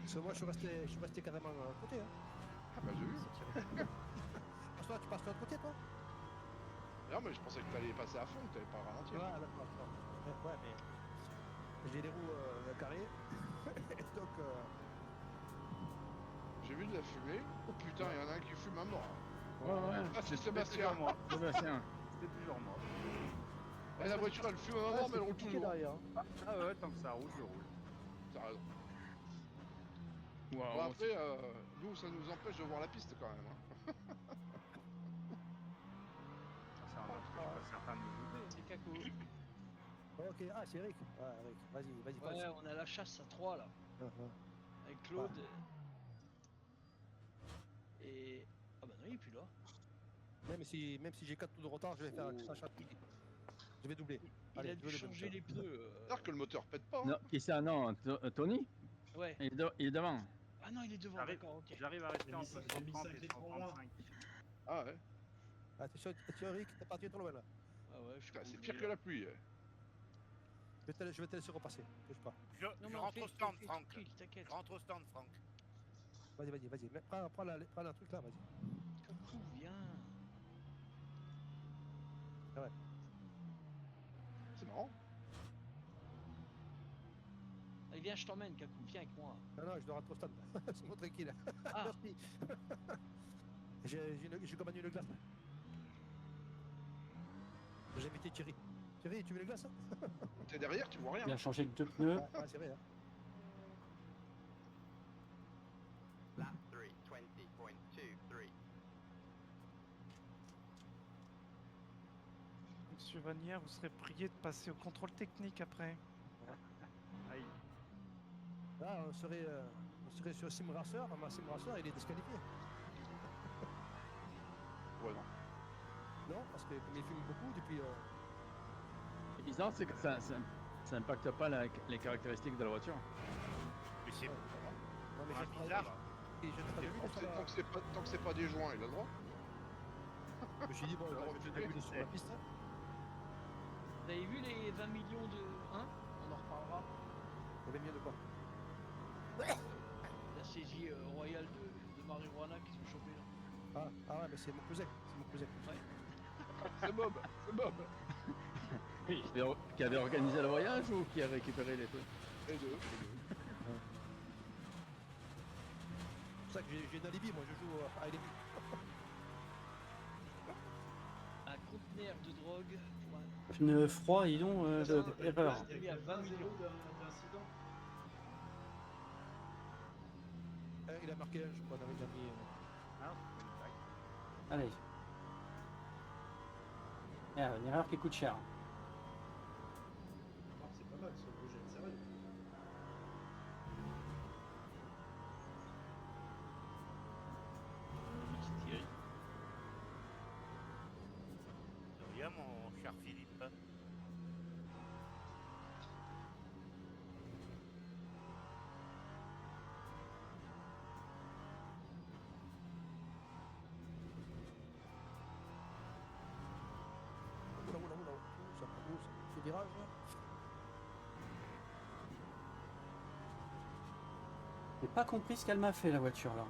Parce que moi je suis resté carrément à côté. Hein. Ah bah j'ai vu. Toi, tu passes de l'autre côté, toi? Non, mais je pensais que t'allais passer à fond, que t'allais pas ralentir. Ouais, d'accord. Ouais, mais j'ai les roues carrées. Donc. J'ai vu de la fumée. Oh putain, il y en a un qui fume à mort. Ouais. Ah, c'est C'était Sébastien. toujours moi. Sébastien. C'était toujours moi. Et la voiture elle fume à mort, mais elle roule toujours. derrière. Ah ouais, tant que ça roule, je roule. T'as raison. Wow, Bon, après, nous, ça nous empêche de voir la piste quand même. Hein. C'est normal parce que je suis pas certain de me douter. C'est Kakou. Ok, ah, c'est Eric. Ah, Eric, vas-y, passe. Ouais, on a la chasse à 3 là. Avec Claude. Et. Ah bah non, il est plus là. Même si j'ai 4 tours de retard, je vais faire un chat. Je vais doubler. Il a dû changer les pneus. C'est-à-dire que le moteur pète pas. Hein. Non, qui ça? Non, Tony? Ouais. Il est devant. Ah non, il est devant, d'accord, ok. J'arrive à rester entre 130 et 135. Ah ouais. Attention, Eric, t'es parti trop loin là. Ah ouais, c'est pire que la pluie. Je vais te laisser repasser, touche pas. Je rentre au stand, Franck. Je rentre au stand, Franck. Vas-y. Prends la truc là, vas-y. Kakou, viens. Ah ouais. C'est marrant. Allez, viens, je t'emmène, Kakou, viens avec moi. Non, je dois rentrer au stand. C'est moi tranquille. Ah. Merci. J'ai commandé une glace là. J'ai invité Thierry. Thierry, tu veux une glace? T'es derrière, tu vois rien. Il a changé que 2 pneus. Ouais, c'est vrai. Hein. Lap 3:20.23. Monsieur Vanière, vous serez prié de passer au contrôle technique après. Aïe. Là, on serait sur Sim Racer. Ma Sim Racer, il est disqualifié. Ouais, non. Non, parce que comme il fume beaucoup depuis. Ce qui est bizarre, c'est que ça impacte pas les caractéristiques de la voiture. Mais c'est Non, mais c'est j'ai bizarre. Et je t'ai vu sur la... Tant que c'est pas des joints, il a le droit. Je me suis dit, bon, Il a le droit je de vais fumer. sur la piste. Vous avez vu les 20 millions de. Hein? On en reparlera. Il y avait mieux de quoi? La saisie royale de marijuana qui sont chopés là. Ah ouais, mais c'est mon cousin. Ouais. C'est Bob. Qui avait organisé le voyage ou qui a récupéré les trucs? Les deux. C'est pour ça que j'ai une alibi, moi je joue à alibi. Un conteneur de drogue pour un. Pneu froid, dis donc, erreur. Il y a 20 millions. Il a marqué un, je crois, dans les derniers. Ah, c'est une blague. Allez. Une erreur qui coûte cher. C'est pas mal, sur le projet de sérieux. De rien, mon cher Philippe. Oula, ça pousse, ce virage. J'ai pas compris ce qu'elle m'a fait la voiture là.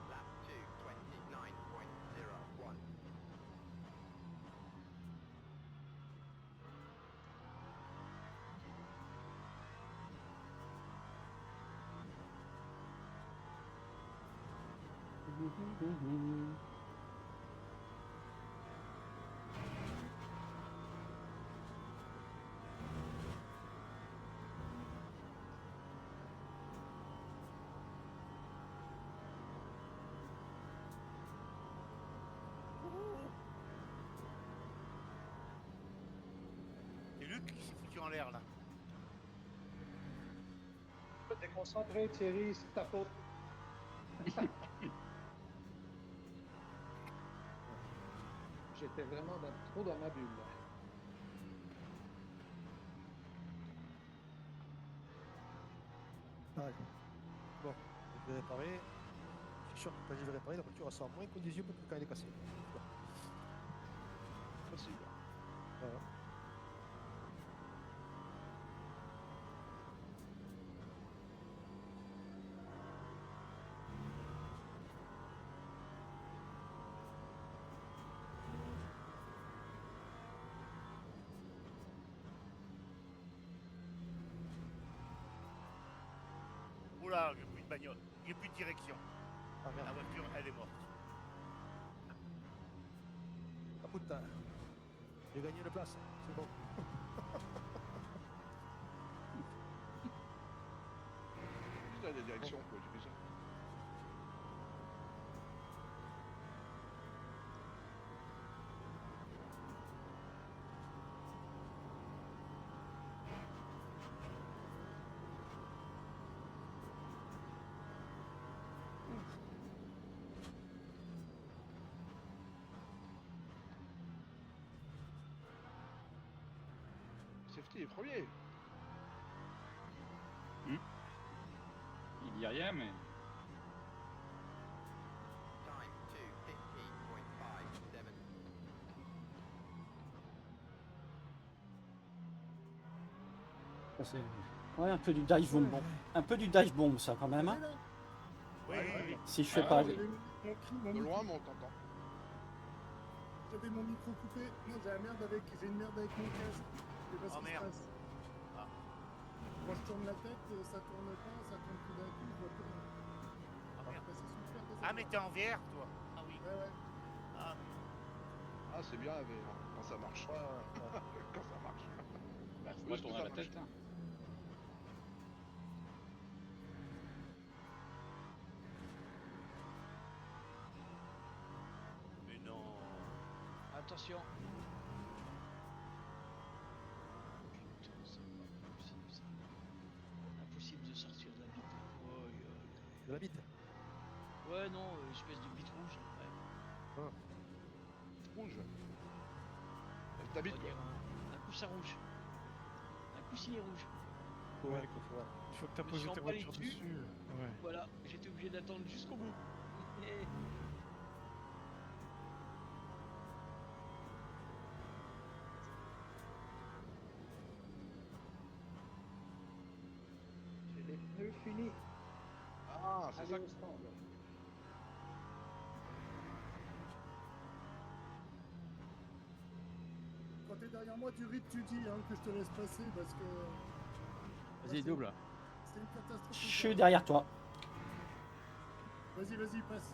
Lap 2:29.01. foutu en l'air là. T'es concentré, Thierry, c'est ta faute. J'étais vraiment trop dans ma bulle. Là. Ah, bon, je vais réparer. Je suis sûr que quand je vais réparer, la voiture sera en moins condition que quand elle est cassée. Possible. Voilà. Oula, j'ai plus de bagnole. J'ai plus de direction. Ah merde. La voiture, elle est morte. Ah putain. J'ai gagné une place. C'est bon. Putain, la direction, quoi, j'ai fait ça. Safety est premier. Il dit rien, mais. Ça, c'est- Ouais, un peu du dive bomb. Bon. Un peu du dive bomb, ça, quand même. Hein. Oui, Si je fais Ah, pas. oui. De loin, mais on t'entend. J'avais mon micro coupé. Non, j'ai une merde avec mon casque. Je sais pas ce qui se merde. passe. Ah. Quand je tourne la tête, ça tourne pas, ça tourne tout d'un coup, je vois plus rien. Ah, merde. Bah, c'est super désagréable. Ah, mais t'es en VR, toi. Ah oui. Ouais, ouais. Ah, Ah, c'est bien avec, quand ça marche. Quand ça marche. Bah, faut Où pas est-ce que tourner ça la marche tête. Hein. mais non. Attention. Putain, c'est pas possible ça. Impossible de sortir de la bite. Oh, De la bite. ouais, non, espèce de bite rouge. Ouais. Rouge. Ta bite, On va quoi. dire un coussin rouge. Un coussinet rouge. Ouais, il faut que tu as Je me posé suis tes emballé voitures dessus. dessus. Ouais. Voilà, j'étais obligé d'attendre jusqu'au bout. Et- J'ai les pneus finis. Ah, c'est Allez ça. au stand. Quand t'es derrière moi, tu ris, tu dis que je te laisse passer parce que. Vas-y, double. C'est une catastrophe. Je suis derrière toi. Vas-y, vas-y, passe.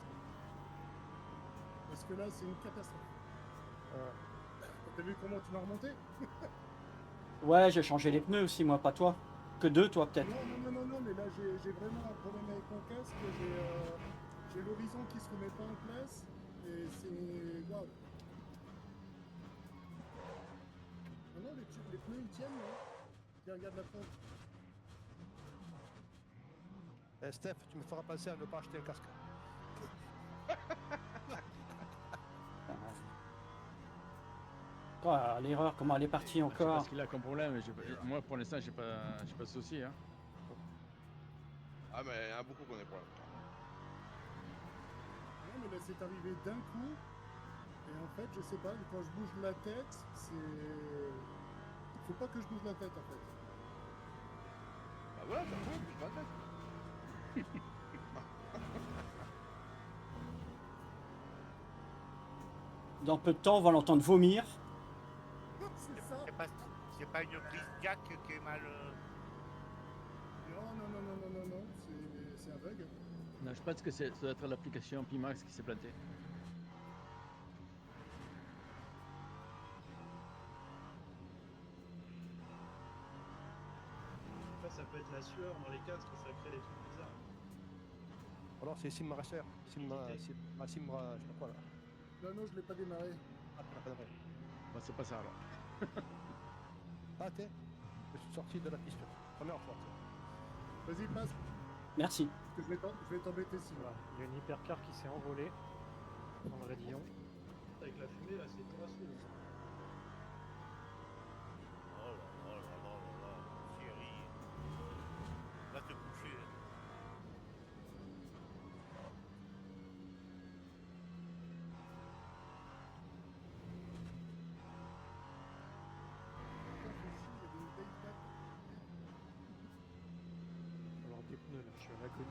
Parce que là, c'est une catastrophe. T'as vu comment tu m'as remonté? Ouais, j'ai changé les pneus aussi, moi, pas toi. Que deux, toi, peut-être. Non, mais là, j'ai vraiment un problème avec mon casque. J'ai l'horizon qui se remet pas en place. Et c'est. Waouh! Non, les pneus ils tiennent, là. Tiens, regarde la pompe. Steph, tu me feras penser à ne pas acheter un casque. Oh, l'erreur, comment elle est partie Je sais pas encore. ce qu'il a comme problème, mais moi pour l'instant j'ai pas de soucis. Hein. Ah, mais il y en a beaucoup qu'on est pour là. Non, mais là, c'est arrivé d'un coup. Et en fait, je sais pas, quand je bouge la tête, c'est. Faut pas que je bouge la tête, en fait. Bah voilà, t'as fait, bouge pas la tête. Dans peu de temps, on va l'entendre vomir. C'est ça. C'est pas une prise jack qui est mal. Non, c'est un bug. Non, je pense que ça doit être l'application Pimax qui s'est plantée. Ça peut être la sueur dans les casques, ça crée des trucs bizarres. Alors, c'est Sim Racer. Sim, je sais pas quoi là. Non, je l'ai pas démarré. Ah, tu l'as pas démarré. Bon, c'est pas ça alors. Ah, t'es Je suis sorti de la piste. Première fois. Vas-y, passe. Merci. Parce que je vais t'embêter si Voilà. Il y a une hypercar qui s'est envolée dans le raidillon. Avec la fumée, là, c'est Thomas Rouge. Oh là là là là là là, chérie. Va te coucher. Alors des pneus là, je suis à l'agonie.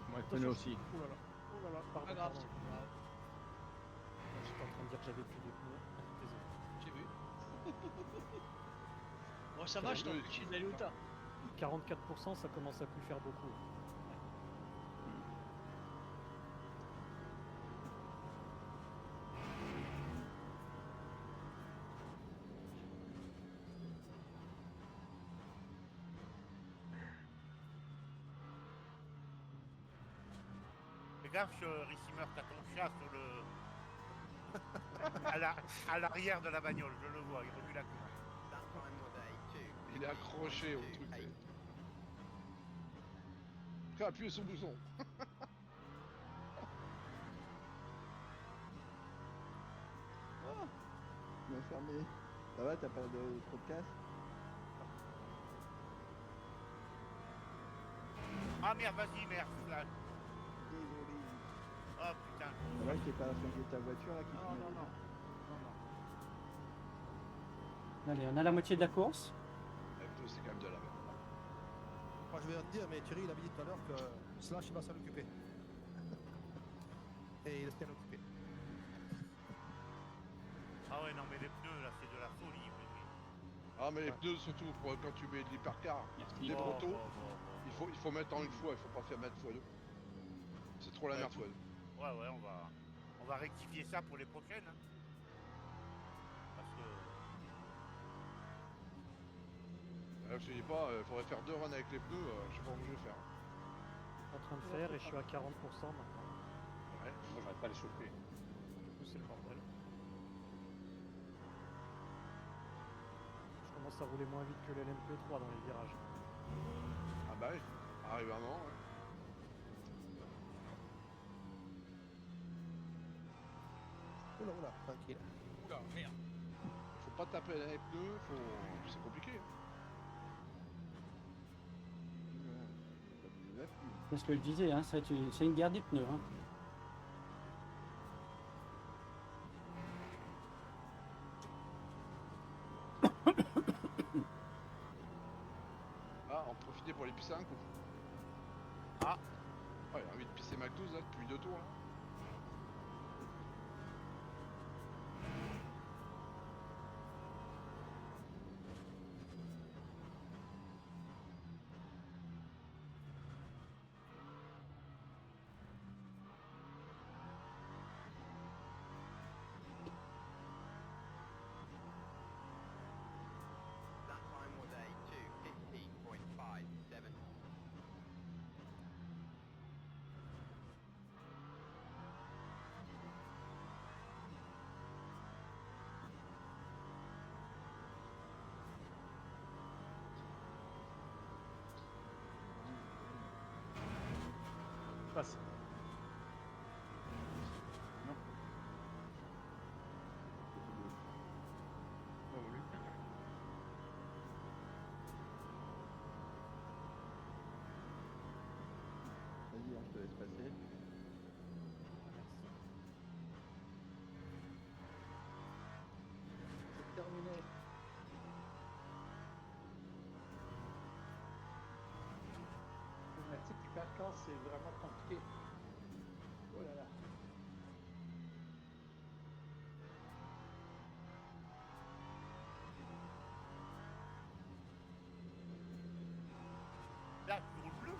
Moi, je tenais aussi. Oh là là, pardon, Pas grave, pardon. c'est pas grave. J'étais en train de dire que j'avais plus de pneus. Désolé. J'ai vu. Bon, ça va, je t'en prie d'aller au tas. 44%, ça commence à plus faire beaucoup. Fais gaffe, Rissimer, t'as ton chat sur le. à l'arrière de la bagnole, je le vois, il remue la queue. Il est accroché au truc. Il a appuyé sur le bouton. Bien fermé. Ça va, t'as pas de trop de casse? Ah merde, vas-y, merde, là. Désolé. Oh putain. Ça va, je t'ai pas flingué ta voiture là qui Non, filme non, déjà. non. Allez, on a la moitié de la course. F2, c'est quand même de la merde. Moi, je vais te dire, mais Thierry, il avait dit tout à l'heure que Slash, il va s'en occuper. Et il s'en est occupé. Ah ouais, non, mais les pneus, là, c'est de la folie. Ah, mais les pneus, surtout pour quand tu mets de l'hypercar, les protos, il faut mettre en une fois, il faut pas faire mettre x2. C'est trop la merde x2. Ouais, ouais, on va rectifier ça pour les prochaines. Hein. Parce que. Je te dis pas, il faudrait faire 2 runs avec les pneus, je sais pas comment je vais faire. En train de faire et je suis à 40% maintenant. Ouais. Moi, j'arrête pas à les chauffer. Du coup, c'est le bordel. Je commence à rouler moins vite que l'LMP3 dans les virages. Ah bah oui, arrive un moment. Ouais. Oula, oula, tranquille. Oula, merde. Faut pas taper les pneus, c'est compliqué. Hein. C'est ce que je disais, hein, c'est une guerre des pneus. Hein. Ah, en profiter pour les pisser un coup. Ah. Ouais, il a envie de pisser Mac 12 là, depuis 2 tours. Là. Passe. Non. Pas voulu. Vas-y, hein, je te laisse passer. C'est terminé. Pneumatique hypercar, c'est vraiment compliqué. Oh là là. Là, tu roules bleu.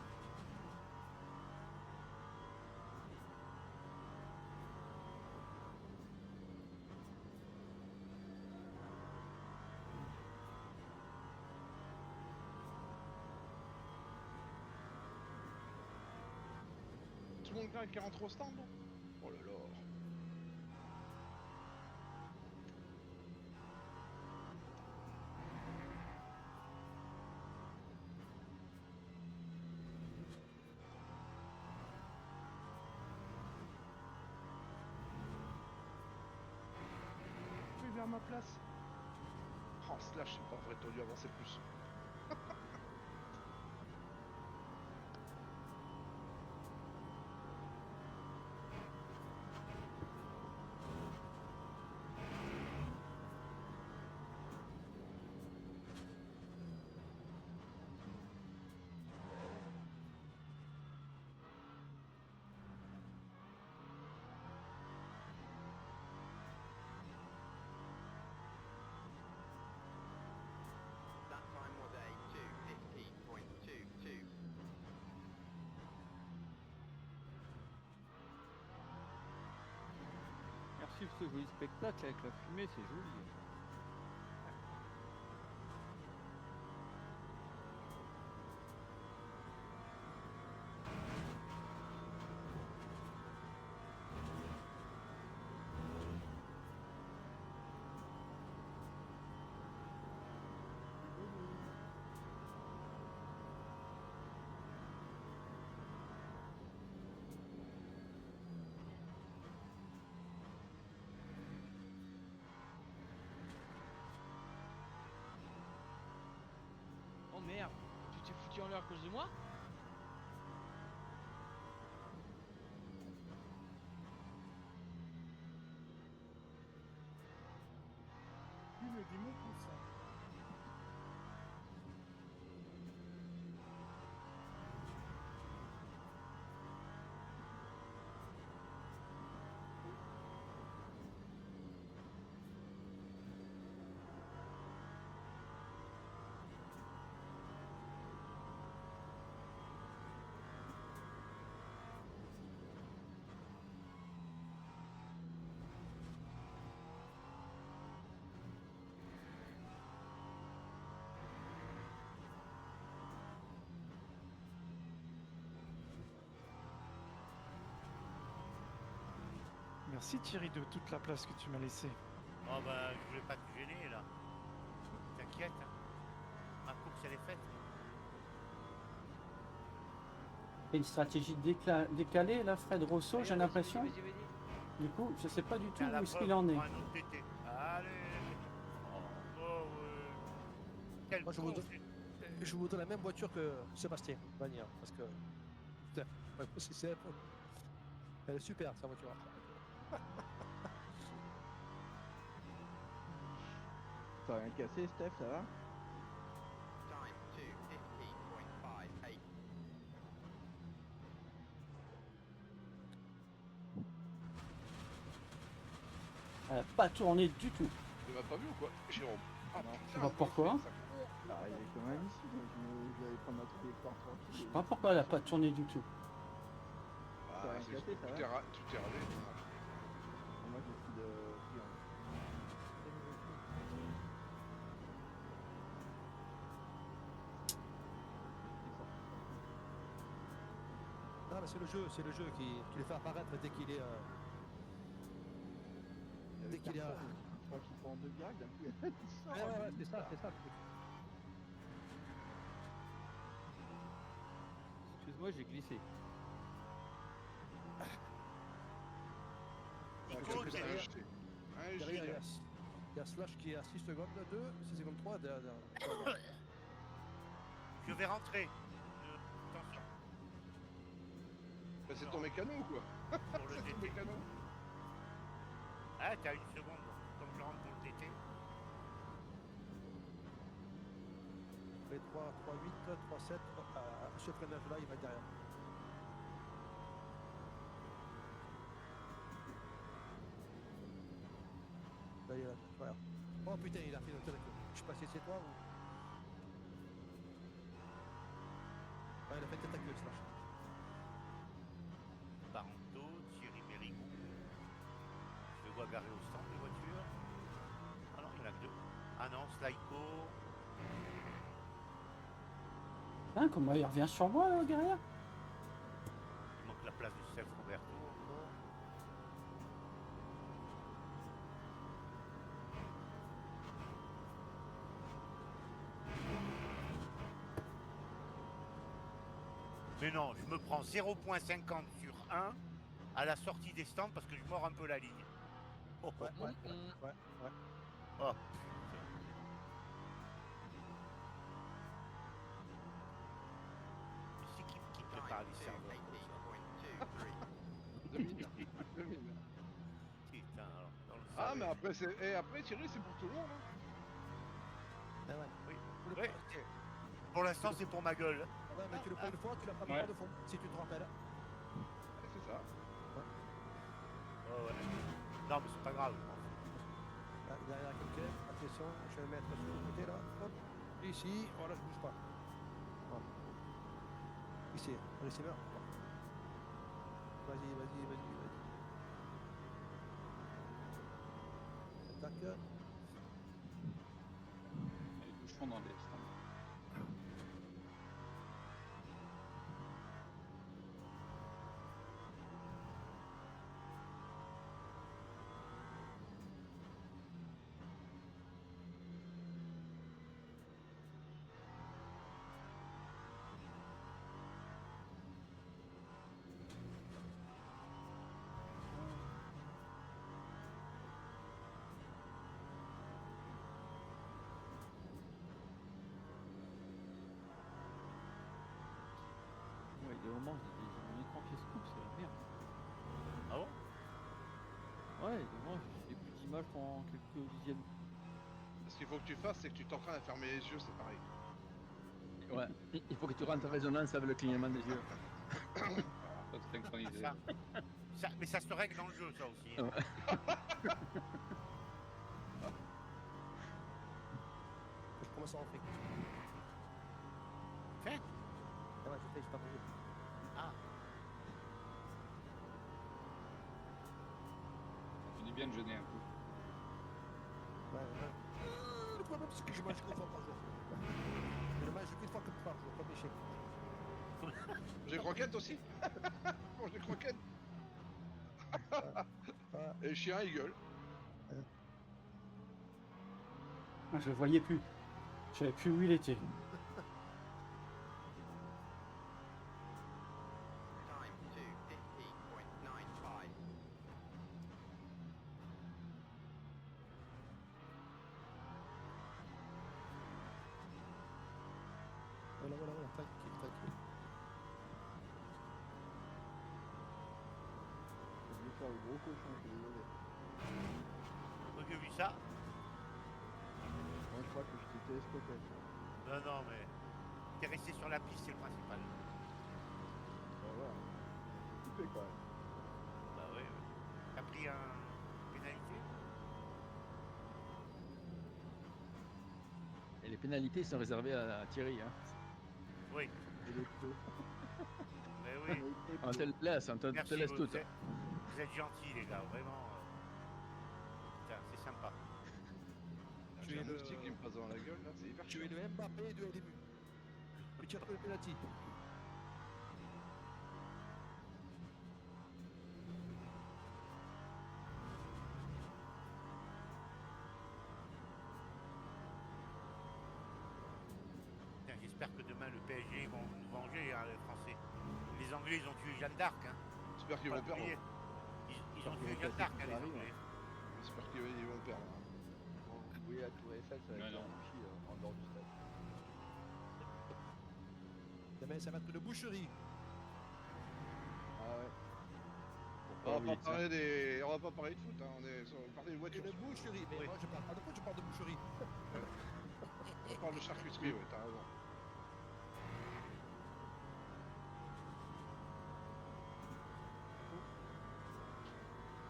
Tout le monde qui rentre au stand. Oh là là. à ma place. Oh, Slash, c'est pas vrai, t'aurais dû avancer plus. That time was a 2:15.22. Merci pour ce joli spectacle avec la fumée, c'est joli. Oh merde, tu t'es foutu en l'air à cause de moi? Lui me dit mon coup, ça. Merci Thierry de toute la place que tu m'as laissée. Oh bah, je voulais pas te gêner là. T'inquiète, hein. Ma course elle est faite. Une stratégie décalée là, Fred Rosso, j'ai l'impression. Vas-y, vas-y. Du coup, je sais pas du tout Tiens, la où est-ce preuve, qu'il en est. prends un autre TT. Allez. Oh, quelle Moi, course. je voudrais la même voiture que Sébastien Bagnard, parce que putain, ouais, c'est simple. Elle est super sa voiture. T'as rien cassé, Steph, ça va? Time 2:15.58. Elle a pas tourné du tout. Tu m'as pas vu ou quoi, Jérôme? Ah, Je sais pas pourquoi. Bah, il est quand même ici, donc je vais aller prendre ma trajectoire Je tranquille. sais pas pourquoi elle a pas tourné du tout. T'as rien c'est cassé, juste ça que va? tu t'es râlé. Moi, j'ai plus de clients. Non, mais c'est le jeu qui les fait apparaître dès qu'il est. Dès qu'il est. Je crois qu'il prend deux virages, d'un coup, il sort. Ouais, c'est ça, c'est ça. Excuse-moi, j'ai glissé. Nico, que t'es- derrière, Hein, derrière, Julien. il y a Slash qui est à 6 secondes 2, 6 secondes 3 derrière. Je vais rentrer. Attention. Bah, c'est ton mécano ou quoi? Pour le C'est ton TT. mécano. Ah, t'as une seconde. Comme je rentre pour le TT. Et 3, 3, 8, 3, 7. Ce freinage là, il va être derrière. Là, il est là, voilà. Oh putain, il a fait le truc. Je suis passé chez toi ou. Ouais, il a fait tête à queue, Slash. Baranto, Thierry Mérigou. Je le vois garé au stand des voitures. Ah non, il y en a que deux. Ah non, Slaiko. Hein, comment il revient sur moi là, derrière? Il manque la place de Steph Roberto encore. Mais non, je me prends 0.50 sur 1 à la sortie des stands parce que je mords un peu la ligne. Oh, oh. Ouais. Oh, putain. C'est qui prépare les serveurs comme ça? 2000. Putain, alors, dans le Ah, salon. mais après, et après Thierry, c'est pour tout le monde. Hein. Ah ouais. Oui. Oui. Pour l'instant, c'est pour ma gueule. Ouais, mais tu le prends une fois, tu l'as pas mis Ouais. de fond, si tu te rappelles. Ouais, c'est ça. Ouais, ouais. Non, mais c'est pas grave. Là, derrière quelqu'un, attention, je vais le mettre sur le côté là. Hop. Ici, voilà, je bouge pas. Voilà. Ici, receiver. Vas-y, vas-y, vas-y, vas-y. Tac. Les bouchons dans les stands. Ouais, des moments, j'ai mon écran qui se coupe, c'est la merde. Ah bon? Ouais, des moments, j'ai plus d'image pendant quelques dixièmes. Ce qu'il faut que tu fasses, c'est que tu t'entraînes à fermer les yeux, c'est pareil. Ouais, il faut que tu rentres en résonance avec le clignement des yeux. Faut te synchroniser. Mais ça se règle dans le jeu, ça aussi. Ouais. Je commence à rentrer. Fait? Ah ouais, je pas bougé. Ah. Ça fait du bien de jeûner un coup. Ouais, ouais. Le problème, c'est que je mange qu'une fois par jour. Je mange qu'une fois par jour, comme des chèques. J'ai croquettes aussi. Mange des croquettes. Et le chien, il gueule. Ah, je le voyais plus. Je savais plus où il était. Voilà, voilà, voilà, tranquille, tranquille. J'ai dû faire le gros cochon, je suis désolé. Vous avez vu ça? Moi, je crois que je t'ai télescopé. Non, non, mais t'es resté sur la piste, c'est le principal. Bah voilà. Coupé quand même. Bah oui, oui. T'as pris un pénalité? Et les pénalités sont réservées à Thierry. Hein. Oui. Et les pneus. Mais oui. On te laisse, on te Merci, laisse vous, tout. vous êtes gentils, les gars, vraiment. Putain, c'est sympa. J'ai un moustique qui me passe dans la gueule, là, c'est hyper Tu chiant. es le Mbappé du début. Tu tires le penalty. Putain, j'espère que demain le PSG vont nous venger, hein, les Français. Les Anglais, ils ont tué Jeanne d'Arc. Hein. J'espère qu'ils Pas vont perdre. oublier. Ils ont tué Jeanne d'Arc, hein, les Anglais. J'espère qu'ils vont perdre. Oui, la tour Eiffel, ça va être un bouchi en dehors du stade. Demain, ça va être une boucherie. Ah ouais. On va pas parler de foot, hein. On parle des voitures. Une boucherie. Mais moi, je parle pas de quoi, je parle de boucherie. On parle de charcuterie, ouais, t'as raison.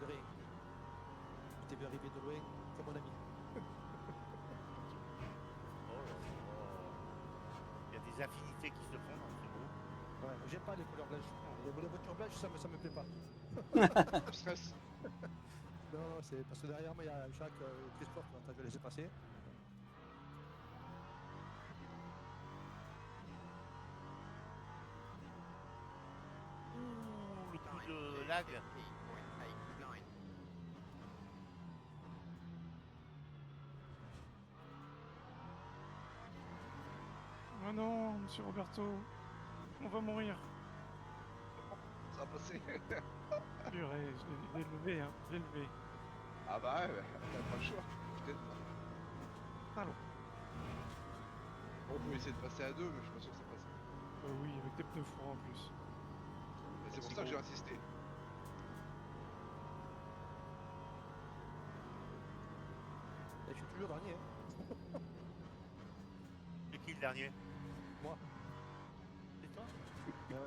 De rien. Je t'ai vu arriver de loin, c'est mon ami. Oh là là. Il y a des affinités qui se font dans ce groupe. Ouais, j'aime pas les couleurs blanches. Les voitures blanches, ça me plaît pas. Stress. Non, non, c'est parce que derrière moi, il y a Jacques Christophe, attends, je vais laisser passer. Ouh, le coup de lag. Oh non, monsieur Roberto, on va mourir. Ça va passer. Purée, je l'ai levé, hein, je l'ai levé. Ah bah ouais, t'as pas le choix. Peut-être. pas loin. On peut essayer de passer à 2, mais je suis pas sûr que ça passe. Oui, avec des pneus froids en plus. Et c'est pour ça que j'ai insisté. Et je suis toujours dernier. Hein. C'est qui le dernier? Moi. C'est toi? Mais ouais.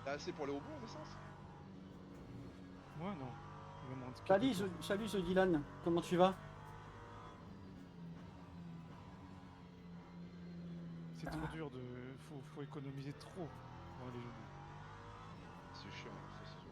T'as assez pour aller au bout en essence? Moi non. Il va me rendre Salut The Dylan, comment tu vas? C'est trop dur de. Faut économiser trop pour aller au bout. C'est chiant, ça c'est sûr.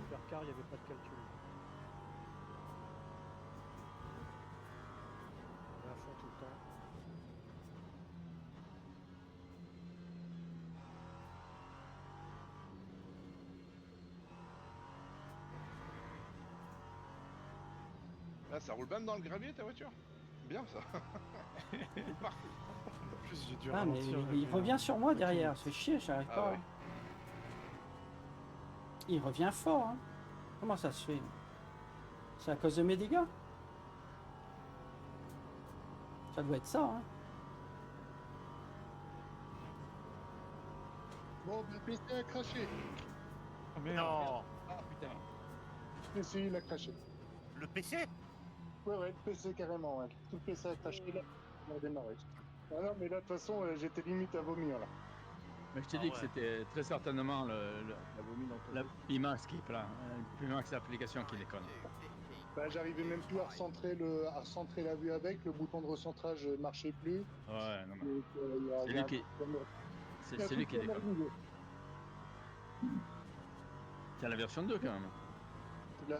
Hypercar, il n'y avait pas de calcul. On est à fond tout le temps. Là, ça roule même dans le gravier ta voiture? Bien ça. Parfait. En plus, j'ai dû Ah, mais ralentir. il revient sur moi derrière, ça fait chier, j'arrive Ah pas. ouais. Il revient fort, hein. Comment ça se fait? C'est à cause de mes dégâts? Ça doit être ça, hein. Bon, le PC a craché. Oh merde. Non. Ah putain. Le PC, il a craché. Le PC? Ouais, le PC carrément, ouais. Tout le PC a craché, là, il a démarré. Ah non, mais là, de toute façon, j'étais limite à vomir, là. Mais je t'ai Ah dit que ouais. c'était très certainement La vomi dans ton la PC. Pimax qui est plein, Pimax application qui déconne. Bah, j'arrivais même plus à recentrer la vue avec, le bouton de recentrage marchait plus. Ouais, non, mais Donc, c'est y a lui un qui, truc qui a merdé. c'est Y a un c'est lui truc qui a déconne. merdé. C'est la version 2 quand même.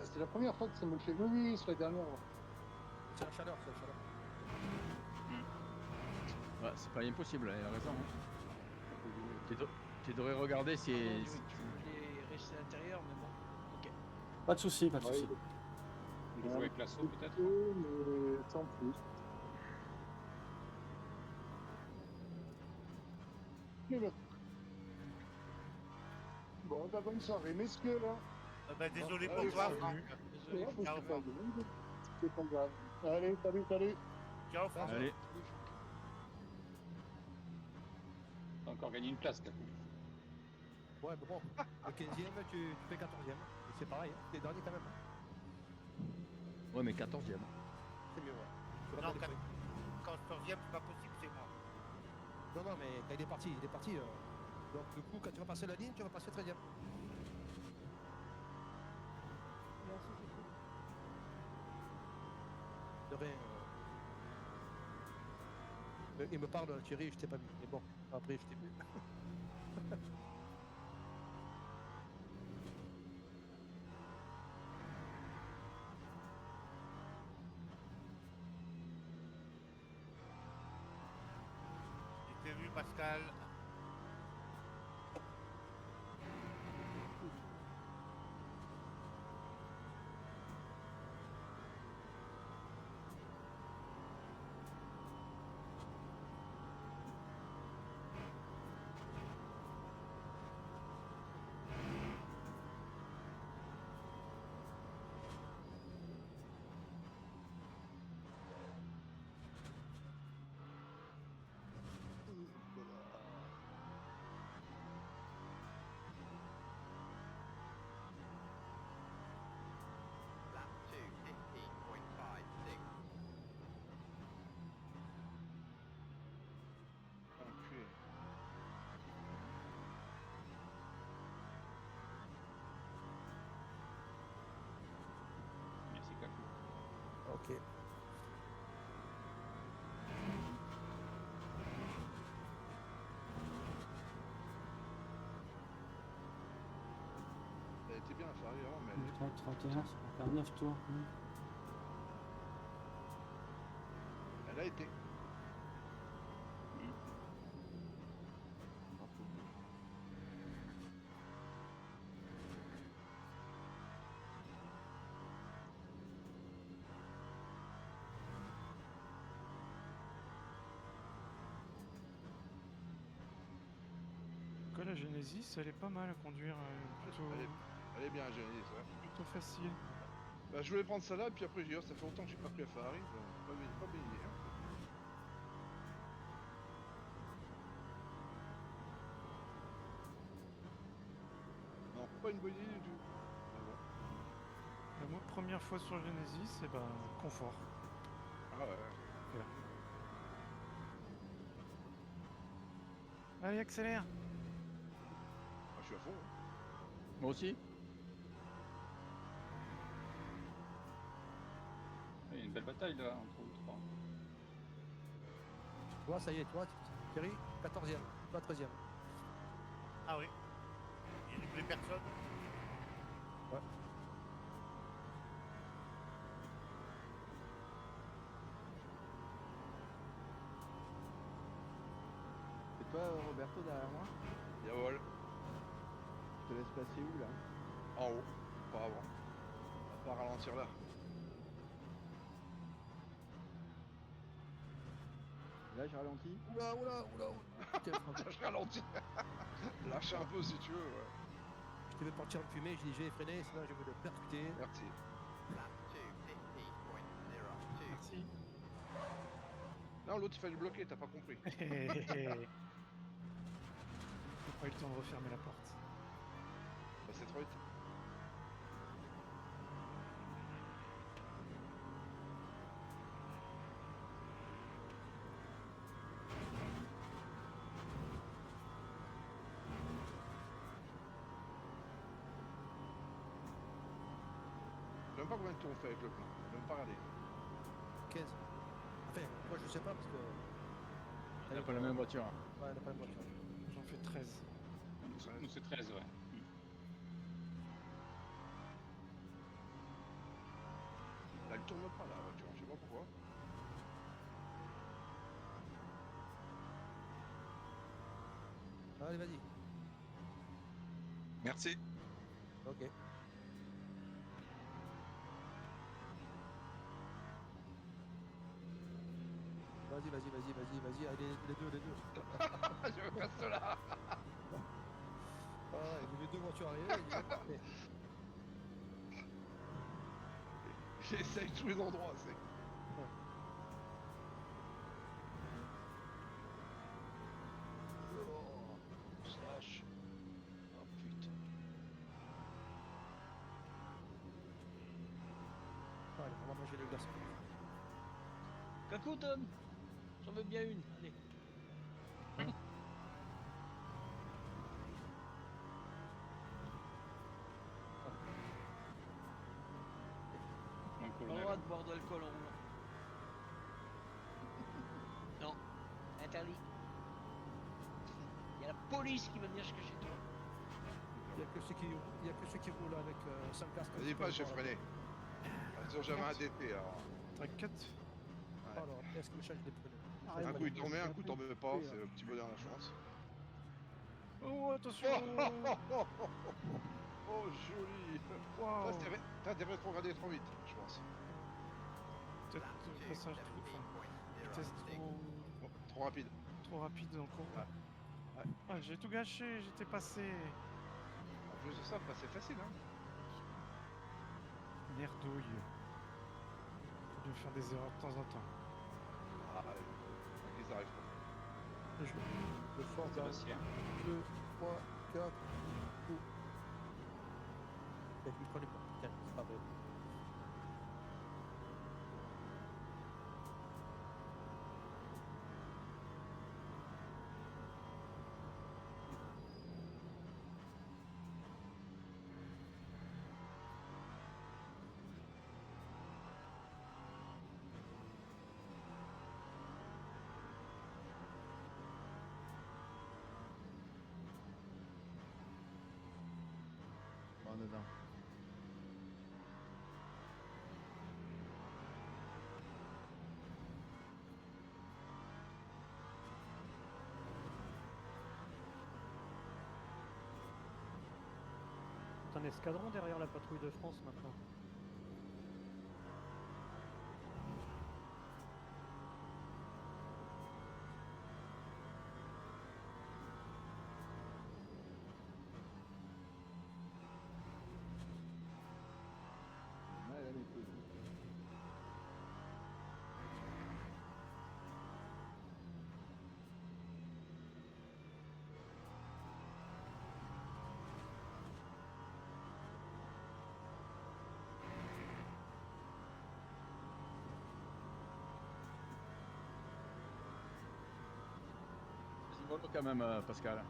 C'est la première fois que ça me le fait. Oui, c'est la dernière. Ouais. C'est la chaleur, c'est la chaleur. Ouais, c'est pas impossible, il a raison. Hein. Tu devrais regarder si. Tu voulais rester à l'intérieur, mais bon. Ok. Pas de soucis, pas de soucis. Il joue avec l'assaut peut-être? Mais sans plus. Mais bon. Bon, bah, bonne soirée, messieurs, là. Bah, désolé Allez, pour toi, salut. Franck. Ouais, bah, Ciao, c'est pas Franck. grave. C'est pas grave. Allez, salut. Ciao, Franck. Allez. T'as encore gagné une place, là. Ouais, mais bon. Le 15e, tu fais 14e. Et c'est pareil, hein. T'es dernier quand même. Ouais, mais 14e. C'est mieux, ouais. Tu Non, remets les quand points. 14e, c'est pas possible, c'est moi. Non, mais quand il est parti. Donc, du coup, quand tu vas passer la ligne, tu vas passer 13e. De rien. Il me parle, Thierry, je t'ai pas vu. Mais bon, après, je t'ai vu. Je t'ai vu, Pascal. Enculé. Merci, Kakou. Ok. Elle était bien inférieure, mais elle est... 31, c'est pour faire 9 tours. Elle a été. la Genesis, elle est pas mal à conduire. Plutôt, Elle est bien, Genesis, ouais. plutôt facile. Bah, je voulais prendre celle-là, puis après, j'ai dit, oh, ça fait longtemps que j'ai pas pris la Ferrari. Pas bien idée, hein. Non, pas une bonne idée du tout. Ah bon. Moi, première fois sur Genesis, et ben, confort. Ah ouais. Voilà. Allez, accélère! Ah, je suis à fond. Hein. Moi aussi. Il y a une belle bataille là entre vous trois. Toi, ça y est, toi, Thierry, 14e, toi, 13e. Ah oui. Il n'y a plus personne. Ouais. Et toi, Roberto, derrière moi? Yavol. Je te laisse passer où là? En haut, pas avant. On va pas ralentir là. Là, je ralentis. Oula. Je ralentis. Lâche un peu si tu veux, ouais. Je devais partir en fumée, j'ai dit, je vais freiner, sinon je vais le percuter. Merci. Merci. Non, l'autre il fallait le bloquer, t'as pas compris. J'ai pas eu le temps de refermer la porte. Bah, c'est trop vite. Je sais même pas combien de tours on fait avec le plein. Je vais même pas regarder. 15. Enfin, moi je sais pas parce que. Elle n'a pas la même voiture. Hein. Ouais, elle a pas la même voiture. J'en fais 13. Nous c'est 13, ouais. Elle tourne pas la voiture, je sais pas pourquoi. Allez, vas-y. Merci. Ok. Vas-y, allez, les deux. Je reste là. Ah, il y avait deux voitures arrivées, il est parfait. J'essaye tous les endroits, c'est. Oh, slash. Oh putain. Allez, on va manger le garçon. Coucou Tom, j'en veux bien une, allez. Pas le droit de boire de l'alcool en roulant. Non, interdit. Il y a la police qui va venir jusque chez toi. Il y a que ceux qui roulent avec sans casque. Vas-y pas, j'ai freiné. Attention, j'avais un DT alors. Track 4. Ouais. Alors, est-ce que je change les pneus? Un coup il tombait, un coup il tombait pas, c'est le petit bonheur de la chance. Oh, attention! Oh, joli! Wow. T'as des rétrogradés trop vite, je pense. Peut-être le passage vitesse Trop rapide. trop rapide en courbe. Ouais. Ah, j'ai tout gâché, j'étais passé. En plus de ça, c'est facile, hein. Merdouille. Je vais faire des erreurs de temps en temps. Ah, ils arrivent pas. Le fort dans 2, 3, 4, tout. Je lui prends les portes. Tiens, c'est pas vrai. Bon, dedans. C'est un escadron derrière la patrouille de France maintenant. rigolo quand même, Pascal.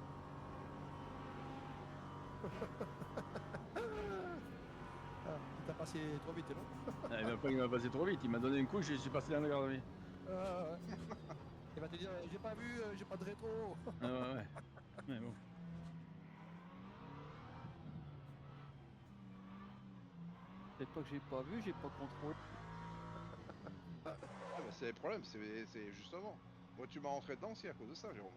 T'as passé trop vite, non? Il m'a passé trop vite, il m'a donné un coup, je suis passé dans la garderie. Il va te dire, j'ai pas vu, j'ai pas de rétro. Ouais. Mais bon. Peut-être pas que j'ai pas vu, j'ai pas contrôlé. Ah bah c'est le problème, c'est justement. Moi tu m'as rentré dedans aussi à cause de ça, Jérôme.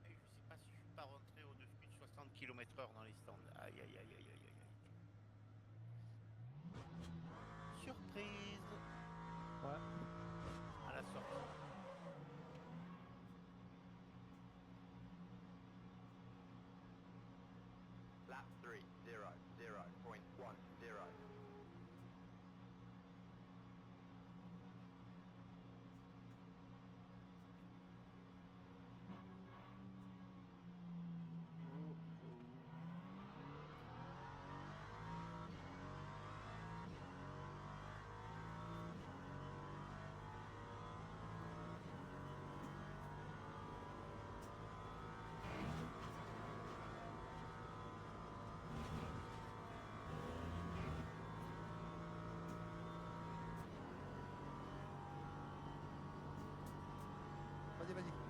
Je sais pas si je suis pas rentré au-dessus de 60 km/h dans les stands. Aïe aïe aïe aïe aïe aïe. Surprise. Ouais. À la sortie. Lap 3, 0.10.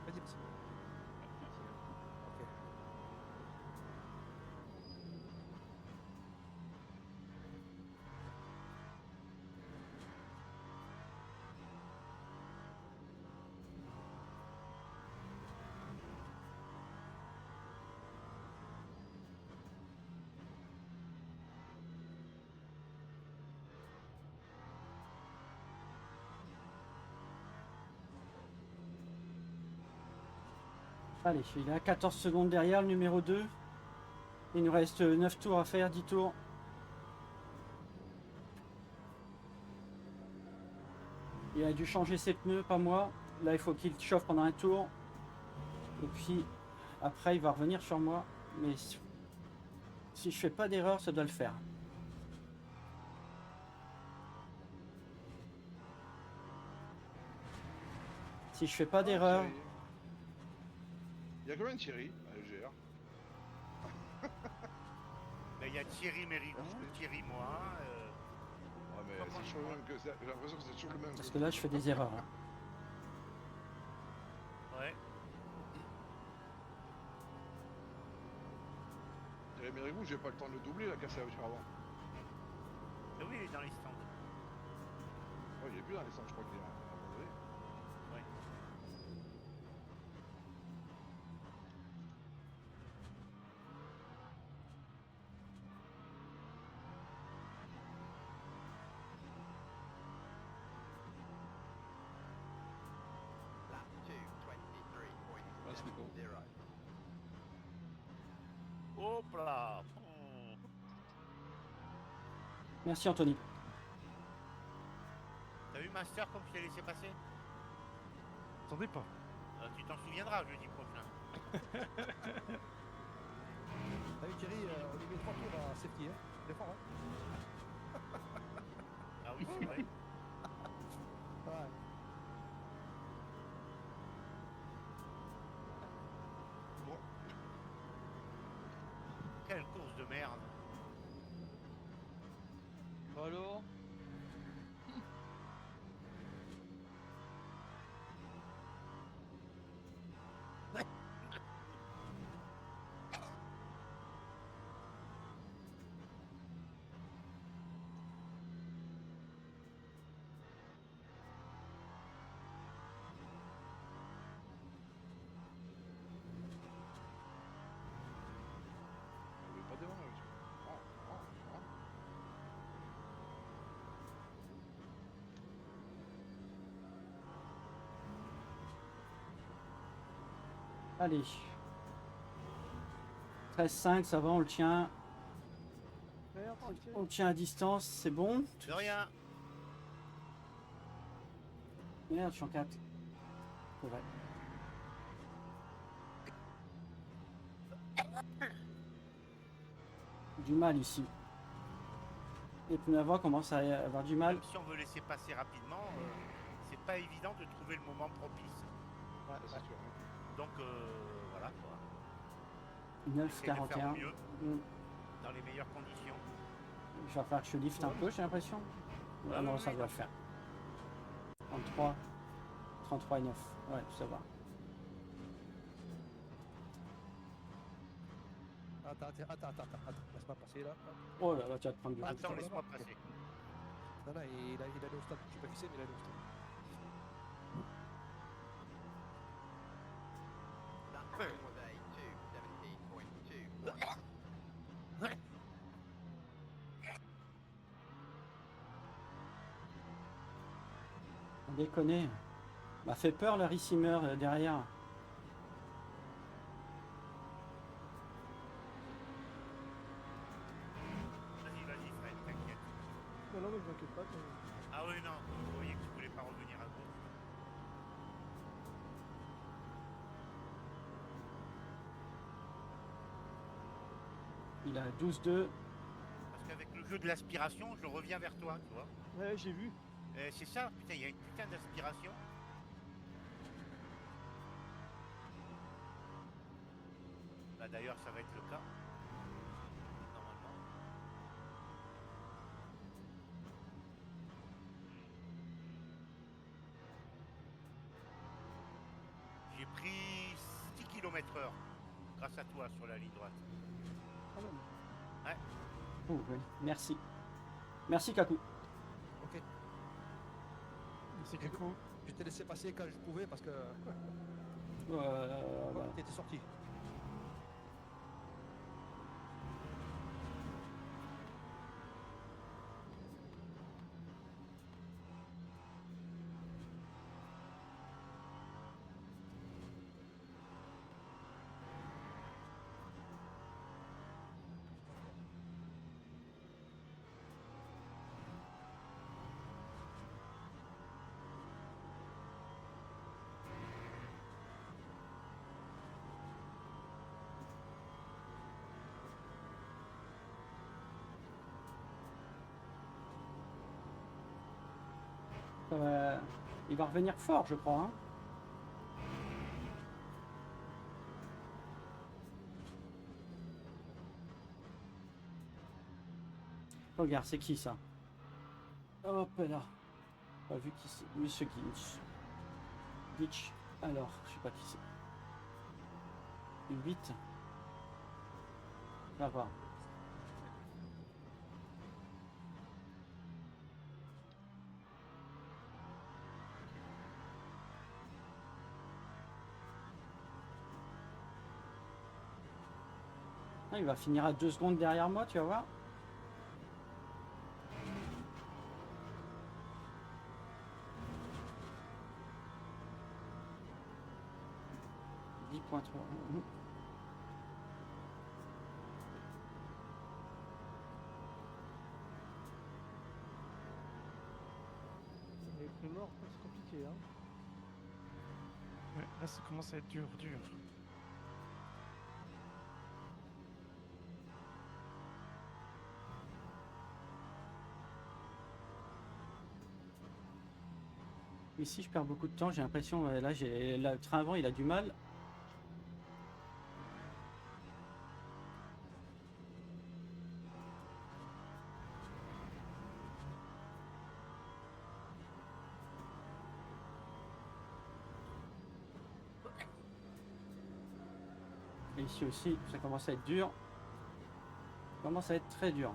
Vas-y. Ok. Allez, il est à 14 secondes derrière le numéro 2. Il nous reste 9 tours à faire, 10 tours. Il a dû changer ses pneus, pas moi. Là, il faut qu'il chauffe pendant un tour. Et puis, après, il va revenir sur moi. Mais si je fais pas d'erreur, ça doit le faire. Si je fais pas d'erreur... Il y a combien de Thierry à LGR? Ben, il y a Thierry Mérigou, Thierry moi. Ouais mais c'est toujours le même que ça. J'ai l'impression que c'est toujours le même. Parce que là, je fais des erreurs. Hein. Ouais. Thierry Mérigou, j'ai pas le temps de le doubler, il a cassé la voiture avant. Mais oui, il est dans les stands. Ouais, il est plus dans les stands, je crois qu'il est abandonné. Ouais. Lap 2, 23.0. Hop là. Merci Anthony. T'as vu Master comme je t'ai laissé passer? Attendez pas. Tu t'en souviendras jeudi prochain. T'as vu Thierry, on lui met 3 tours à safety, hein? Il est fort, hein? Ah oui, c'est vrai. Ouais. Quelle course de merde. Alors Il veut pas démarrer la voiture. Allez. 13-5, ça va, on le tient. On le tient à distance, c'est bon. De rien. Merde, je suis en 4. C'est vrai. Du mal ici. Les pneus avant commencent à avoir du mal. Même si on veut laisser passer rapidement, c'est pas évident de trouver le moment propice. Ouais, c'est sûr. Donc voilà quoi. 9,41. Mieux, dans les meilleures conditions. Je vais faire que je lift un peu, j'ai l'impression. Ah non, ça doit le faire. 33. 33 et 9. Ouais, ça va. Attends, laisse-moi passer là. Oh là là, tu vas te prendre du Attends, laisse-moi passer. Non, il a allé au stade. Je sais pas qui c'est, mais il a allé au stade. On déconne. M'a fait peur le Rissimmer derrière. Vas-y, Fred, t'inquiète. Non, mais je m'inquiète pas. Ah oui, non, vous voyez que tu voulais pas revenir à gauche. Il a 12-2. Parce qu'avec le jeu de l'aspiration, je reviens vers toi, tu vois. Ouais, j'ai vu. C'est ça, putain, il y a une putain d'aspiration. Là d'ailleurs, ça va être le cas. Normalement. J'ai pris 6 km/h grâce à toi sur la ligne droite. Ouais. Oh, oui. Merci. Merci Kaku. Ok. C'est du coup, je t'ai laissé passer quand je pouvais parce que. Voilà. T'étais sorti. Il va revenir fort, je crois. Hein. Regarde, c'est qui ça? Hop là. Pas vu qui c'est. Monsieur Ginch. Gitch. Alors, je sais pas qui c'est. 8. Ça va. Ah, il va finir à 2 secondes derrière moi, tu vas voir. Les plus morts, c'est compliqué. Hein. Ouais, là, ça commence à être dur. Ici, je perds beaucoup de temps. J'ai l'impression, là, le train avant, il a du mal. Et ici aussi, ça commence à être dur. Ça commence à être très dur.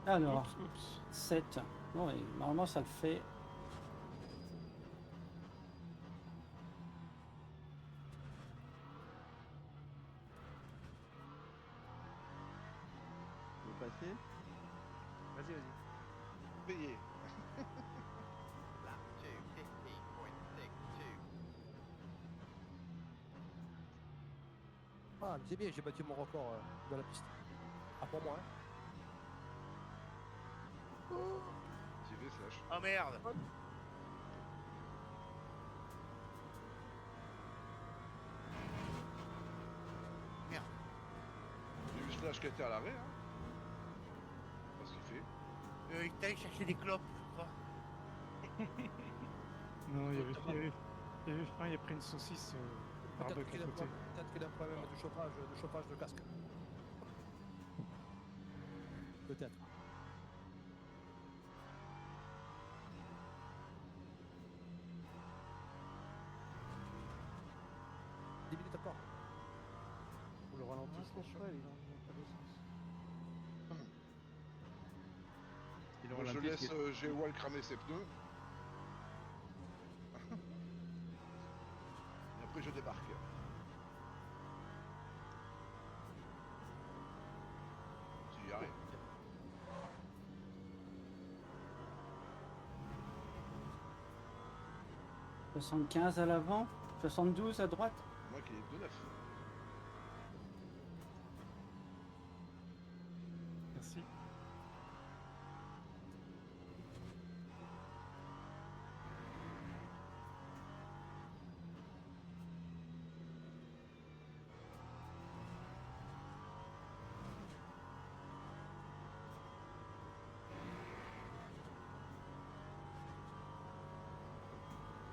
Alors, Oups, oups. 7. Bon, et normalement ça le fait. Vous passez? Vas-y, vas-y. Payé. Ah, mais c'est bien, j'ai battu mon record de la piste. Ah, pour moi, hein. J'y vais, slash. Oh merde. Merde. J'ai vu slash qui était à l'arrêt. Hein. Pas ce qu'il fait. Il t'a allé chercher des clopes, je crois. Non, il y avait faim, il a pris une saucisse barbecue à côté. Peut-être qu'il a un problème de chauffage de casque. Peut-être. Encore. Ou le ralentisse, c'est chaud, il n'a pas d'essence. Je laisse G-Wall cramer ses pneus. Et après je débarque. Tu y arrives. « 75 à l'avant, 72 à droite. » Moi qui est de 9. Merci.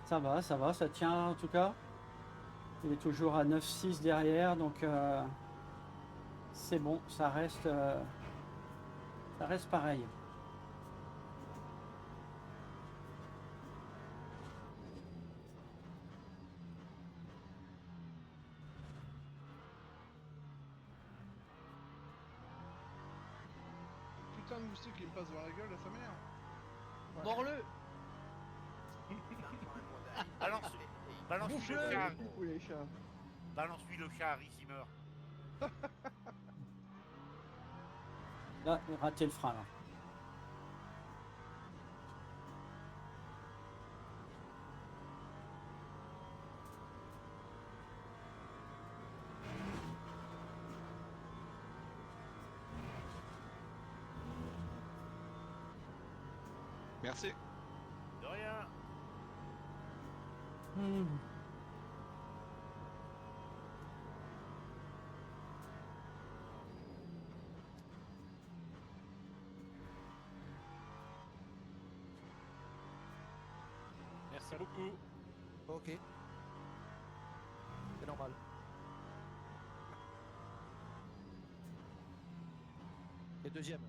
Ça va, ça tient en tout cas. Il est toujours à 9,6 derrière, donc c'est bon, ça reste pareil. Putain de moustique qui me passe dans la gueule à sa mère. Mors-le. Balance-lui le Bouffe-le. char. Ou les chats. Balance-lui le char, il meurt. Là, raté le frein là. Merci. De rien. Merci beaucoup. Ok. C'est normal. Et deuxième.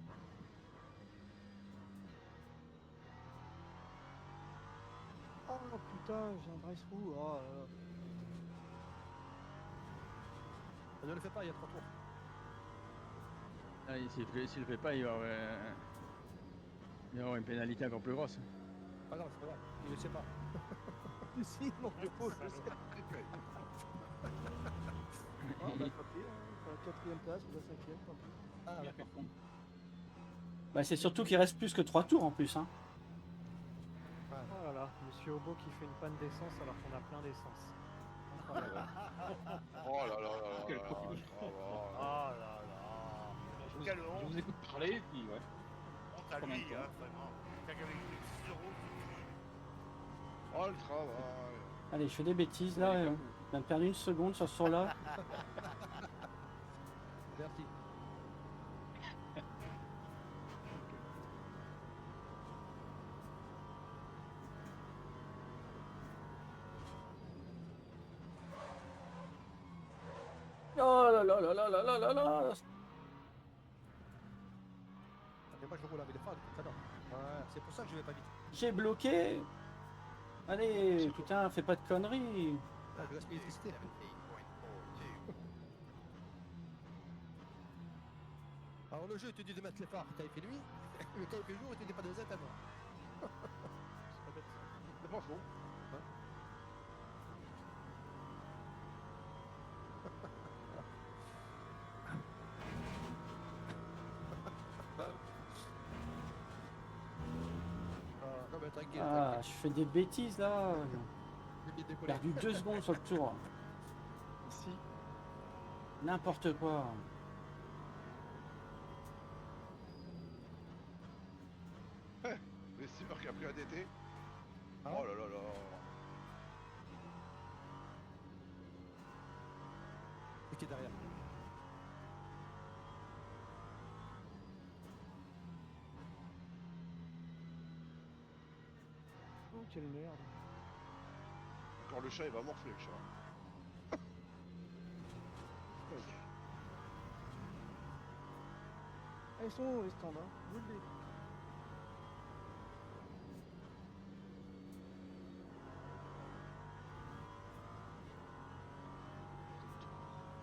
Oh putain, j'ai un drive through. Oh là là. Ne le fais pas, il y a 3 tours. Ah, s'il le fait pas, il va y avoir une pénalité encore plus grosse. Pas grave, c'est pas grave. Il le sait pas. Si, non, je pose, je sais. Oh, bah, tant pis, hein. La 4ème place ou la 5ème, tant pis. Ah, d'accord. Bah, c'est surtout qu'il reste plus que 3 tours en plus. Hein. Oh là là, Monsieur Obo qui fait une panne d'essence alors qu'on a plein d'essence. Incroyable. Oh là là là là. Quel là là, profil. Oh là là. Quelle honte. Je vous écoute parler, puis ouais. Honte à lui, hein, vraiment. Quelqu'un avec 6 euros. Oh le travail. Allez, je fais des bêtises là. On a perdu une seconde sur ce tour-là. Merci. Oh là là là là là là là là. Mais moi je roule avec les phares depuis tout à l'heure. Ouais, c'est pour ça que je vais pas vite. J'ai bloqué. Allez, putain, fais pas de conneries. Ah, je gaspille l'électricité. Alors le jeu, il te dit de mettre les phares quand il fait nuit, mais quand il fait jour, il te dit pas de les éteindre. C'est pas faux. Non, mais tranquille, Ah, tranquille. je fais des bêtises là. J'ai J'ai décollé. perdu 2 secondes sur le tour. Ici. N'importe quoi. Les steamers qui a pris ADT. Ah. Oh là là là. Et qui est derrière. Oh, quelle merde. Encore le chat, il va morfler le chat. Ah, ils sont où les stands, hein? Vous le dites.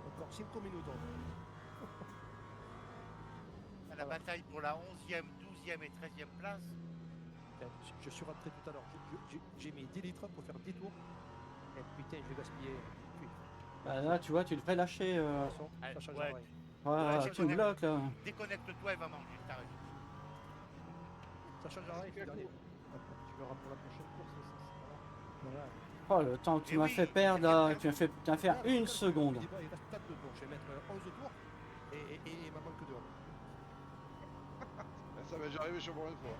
Encore 5 minutes. À la bataille pour la 11e, 12e et 13e place. Putain, je suis rentré tout à l'heure. J'ai mis 10 litres pour faire 10 tours. Et putain, je vais gaspiller. Bah là, tu vois, tu devrais lâcher. Ça change Ouais, rien. Ah, tu me bloques là. Déconnecte-toi et va manger, t'as raison. Ça change rien, il faut y aller. Tu verras pour la prochaine course, c'est ça. Voilà. Oh, le temps que tu m'as fait perdre là, tu m'as fait faire 1 seconde. Il reste pas de tours. Je vais mettre 11 tours. Et il m'en manque 2. Ça m'est déjà arrivé chez moi une fois.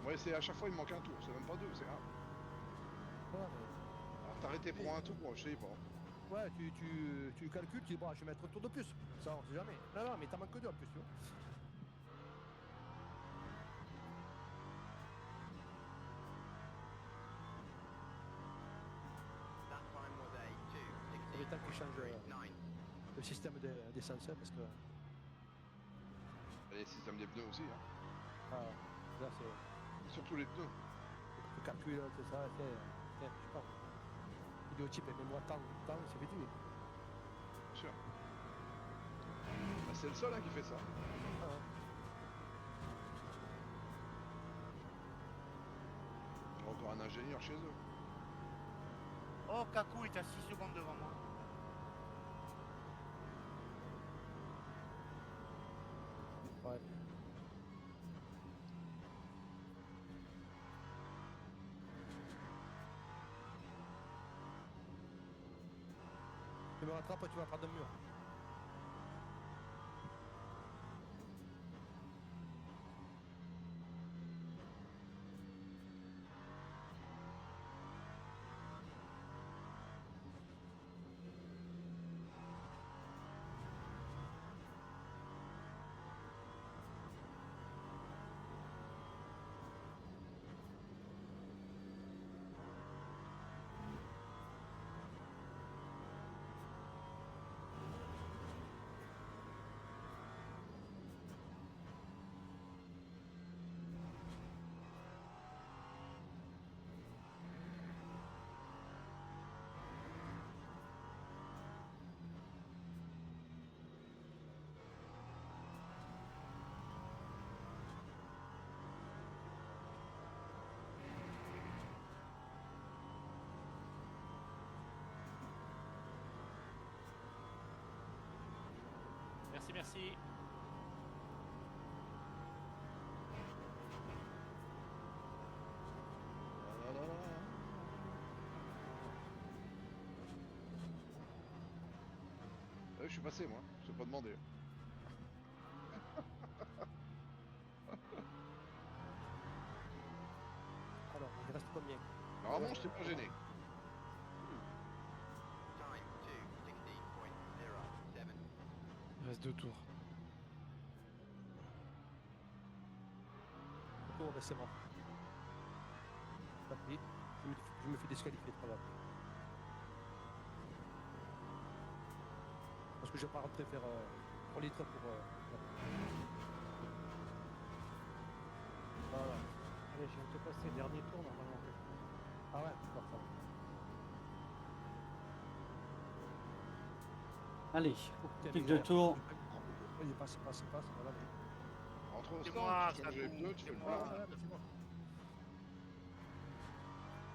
Ouais, c'est à chaque fois il me manque un tour, c'est même pas 2, c'est 1. Alors t'arrêtais pour un tour, je sais pas. Ouais, tu calcules, tu dis bon, je vais mettre un tour de plus. Ça, on sait jamais. Non, mais t'en manques 2 en plus, tu vois. Il est temps qu'ils changent le système d'essence parce que. Et les systèmes des pneus aussi, hein. Ah, là c'est. Surtout les pneus. Le calcul, c'est ça, je sais pas. Vidéotype, mais moi, tant, c'est vite. Bien sûr. Bah, c'est le seul hein, qui fait ça. Il y a encore un ingénieur chez eux. Oh, Kaku est à 6 secondes devant moi. Ouais. Tu me rattrapes, tu vas prendre un mur. Merci. Ouais, je suis passé moi, je t'ai pas demandé. Alors, il reste combien? Normalement, je t'ai pas gêné. Il reste 2 tours. Bon, ben c'est bon. Tant pis, je me fais disqualifier, pas grave. Parce que je vais pas rentrer faire 3 litres pour. Voilà. Allez, je viens de te passer dernier tour normalement. Ah ouais, parfait. Allez, T'es pique de arrivé. tour. Il passe, voilà. Entre au C'est stand, moi, tu ça changes les tourne, pneus, tu c'est fais le moi. plein. Ouais, c'est moi.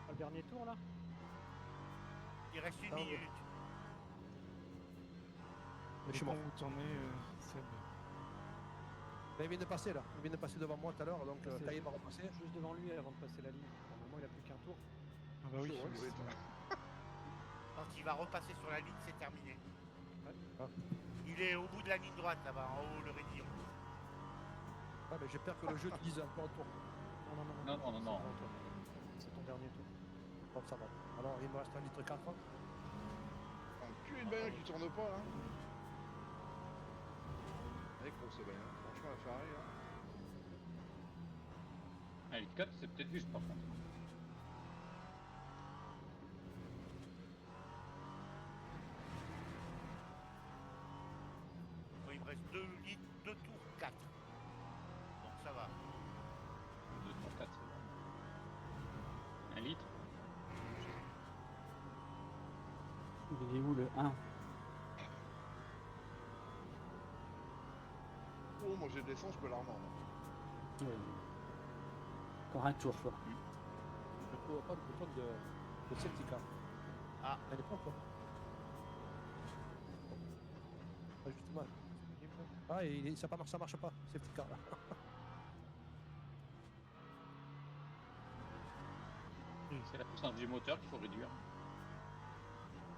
Le dernier tour là. Il reste une Ah, ouais. minute. Je suis Comment mort. vous tournez, Seb? Là, il vient de passer là. Il vient de passer devant moi tout à l'heure, donc C'est Taïb m'a repassé. juste devant lui avant de passer la ligne. Normalement, il a plus qu'un tour. Ah bah oui, Ouais, c'est- Quand il va repasser sur la ligne, c'est terminé. Ah. Il est au bout de la ligne droite là-bas, en haut, le raidillon. Ah, mais j'ai peur que le jeu te dise encore un tour. Non. C'est ton dernier tour. Bon, ça va. Alors, il me reste 1,4 litre. Enculé de bagnole qui tourne pas là. Elle est grosse cette bagnole. Franchement, la Ferrari là. Ah, les 4, c'est peut-être juste par contre. Bon, il me reste 2 litres, 2 tours 4. Donc ça va. 2, 3, 4, c'est bon. 1 litre. Il est où le 1? Oh, moi j'ai de l'essence, je peux la revendre. Encore un tour, quoi. Je ne trouve pas le bouton de safety car. Ah. Elle est pas quoi. Ah, justement. Ah, ça marche pas. Safety car là. C'est la puissance du moteur qu'il faut réduire.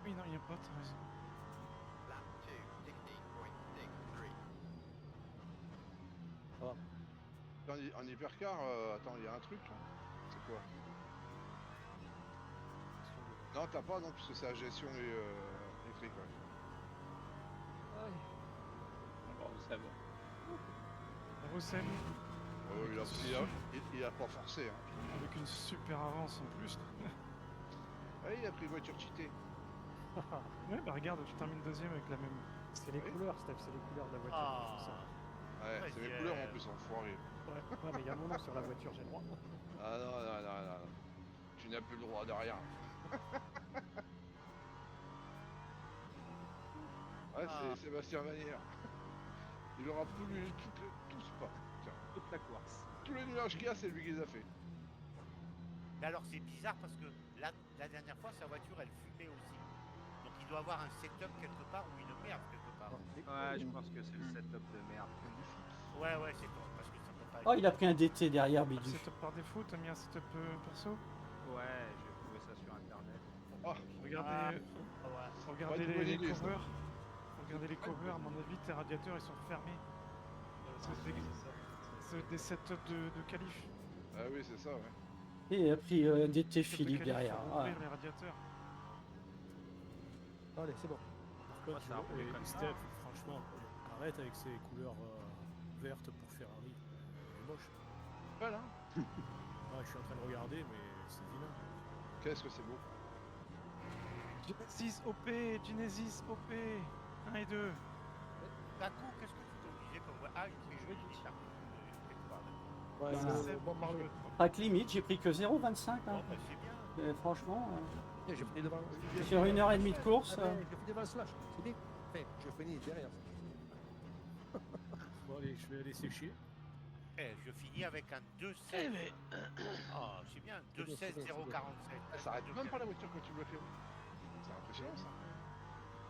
Oui, non, il n'y a pas, t'as raison. En hypercar, attends, il y a un truc là. C'est quoi? Non, t'as pas, non, parce que c'est la gestion électrique, ouais. Bravo, Seb. Bravo, Seb. Oh, il a pas forcé, hein. Avec une super avance en plus. Ah, il a pris voiture cheatée. Ouais, bah regarde, tu termines deuxième avec la même. C'est les couleurs, Steph, c'est les couleurs de la voiture. Ah. c'est ça. Ouais, c'est mes couleurs en plus, enfoiré. Ouais, mais il y a mon nom sur la voiture, j'ai le droit. Ah non. Tu n'as plus le droit de rien. Ouais, c'est Sébastien Vanière. Il aura pollué tout Spa. Tiens, Toute la course. tous les nuages qu'il y a, c'est lui qui les a fait. Mais alors c'est bizarre parce que la dernière fois, sa voiture, elle fumait aussi. Donc il doit avoir un setup quelque part ou une merde quelque part. Ouais, je pense que c'est le setup de merde. Ouais, c'est bon, parce que ça peut pas Oh, il a pris un DT derrière, Bidu. Setup par défaut, t'as mis un setup perso? Ouais, j'ai trouvé ça sur internet. Oh, Regardez, regardez Ouais, les bonne idée, ça. covers. Regardez les covers, à mon avis, tes radiateurs ils sont fermés. C'est des setups de qualif. Ah oui, c'est ça, ouais. Et il a pris un DT Setup de Philippe qualif, derrière. faut Ah. ouvrir les radiateurs. Allez, c'est bon. Par contre, ça a roulé comme ça. Steph, franchement, arrête avec ces couleurs vertes pour Ferrari. C'est moche. Voilà. Ah, je suis en train de regarder, mais c'est vilain. Qu'est-ce que c'est beau. Genesis OP, Genesis OP, 1 et 2. Bakou, qu'est-ce que tu t'es obligé comme voie? Ah, il fait jouer du Bakou. Ouais, Bah, c'est bon, Marley. Track limite, j'ai pris que 0,25. Hein. Bon, bah c'est bien. Franchement, J'ai fini devant. sur 1h30 de course. Ah, j'ai fini devant le slash. C'est bien. Enfin, je finis derrière. Bon, allez, je vais aller sécher. Je finis avec un 2,16. Oh, c'est bien, 2,16,047. Ça s'arrête même pas la voiture quand tu me le fais. C'est impressionnant ça.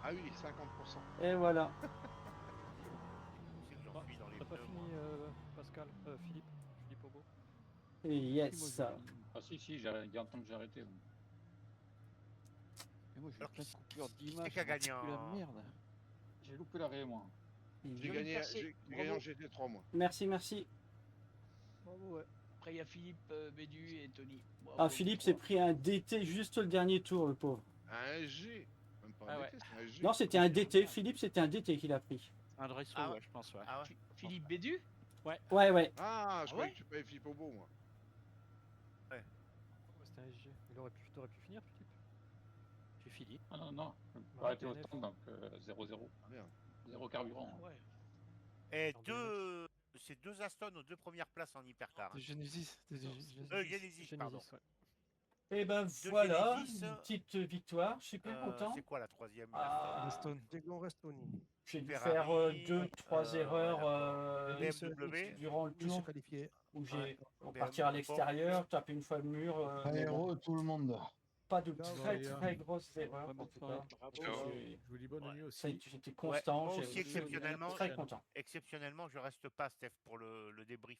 Ah oui, 50%. Et voilà. C'est que j'en suis dans les T'as pas pneus, fini, moi. Pascal, Philippe Aubeau. Et yes. Ah si, il y a un temps que j'ai arrêté. Ouais. Mais moi j'ai Alors, plein de qui coupures c'est d'image. qui a gagné La en- merde. J'ai loupé l'arrêt, moi. J'ai gagné en GT3 moi. Merci. Bravo, ouais. Après, il y a Philippe, Bédu et Tony. Bravo, Ah, Philippe s'est pris un DT juste le dernier tour, le pauvre. Un G. Même pas Ah un ouais. DT, c'est un G. Non, c'était un DT. Philippe, c'était un DT qu'il a pris. Un Dresso, Ah ouais. ouais, je pense, ouais. Ah ouais. Philippe Bédu? Ouais. Ah, je Ah croyais ouais que tu payais Philippe Aubeau moi. Ouais, c'était un SG. T'aurais pu finir, Philippe? J'ai fini. Ah non, je peux Ouais, arrêter au DNF. stand, donc 0-0. Ah merde. 0 carburant. Ouais. Et Alors, c'est 2 Aston aux 2 premières places en hypercar. Des Genesis. Genesis, pardon. ouais. Et ben de voilà, Genesis. une petite victoire, je suis super content. C'est quoi la troisième Ah, Restone. Diego Restoni. J'ai dû Ferrari, faire 2-3 erreurs BMW. durant le Il se tour qualifié. où j'ai Ouais. partir à l'extérieur, taper une fois le mur. mais bon, Aéro, tout le monde. pas de Ciao, très Léa. très grosses erreurs en Bonne tout soirée. cas. Ciao. J'ai- Je vous dis bonne nuit ça a aussi. été- J'étais constant, moi j'ai- aussi, je suis exceptionnellement, très content. Exceptionnellement, je reste pas, Steph, pour le débrief.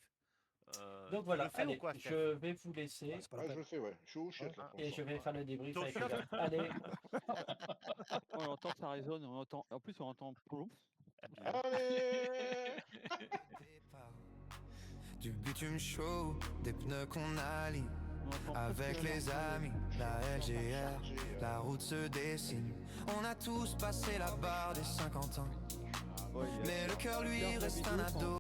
Donc Tu voilà, le fais allez, ou quoi, Steph je vais vous laisser C'est pas la Ouais, je peine. le fais, ouais. Je suis au chiottes, là, pour et je l'instant. vais faire le débrief Donc, avec chiottes. les gars. Allez, On entend ça résonne, on entend. En plus, on entend plouf. Allez Départ. Du bitume chaud, des pneus qu'on allie. On entend Avec presque les amis, la LGR, la route se dessine. On a tous passé la barre des 50 ans. Mais le cœur lui reste un ado.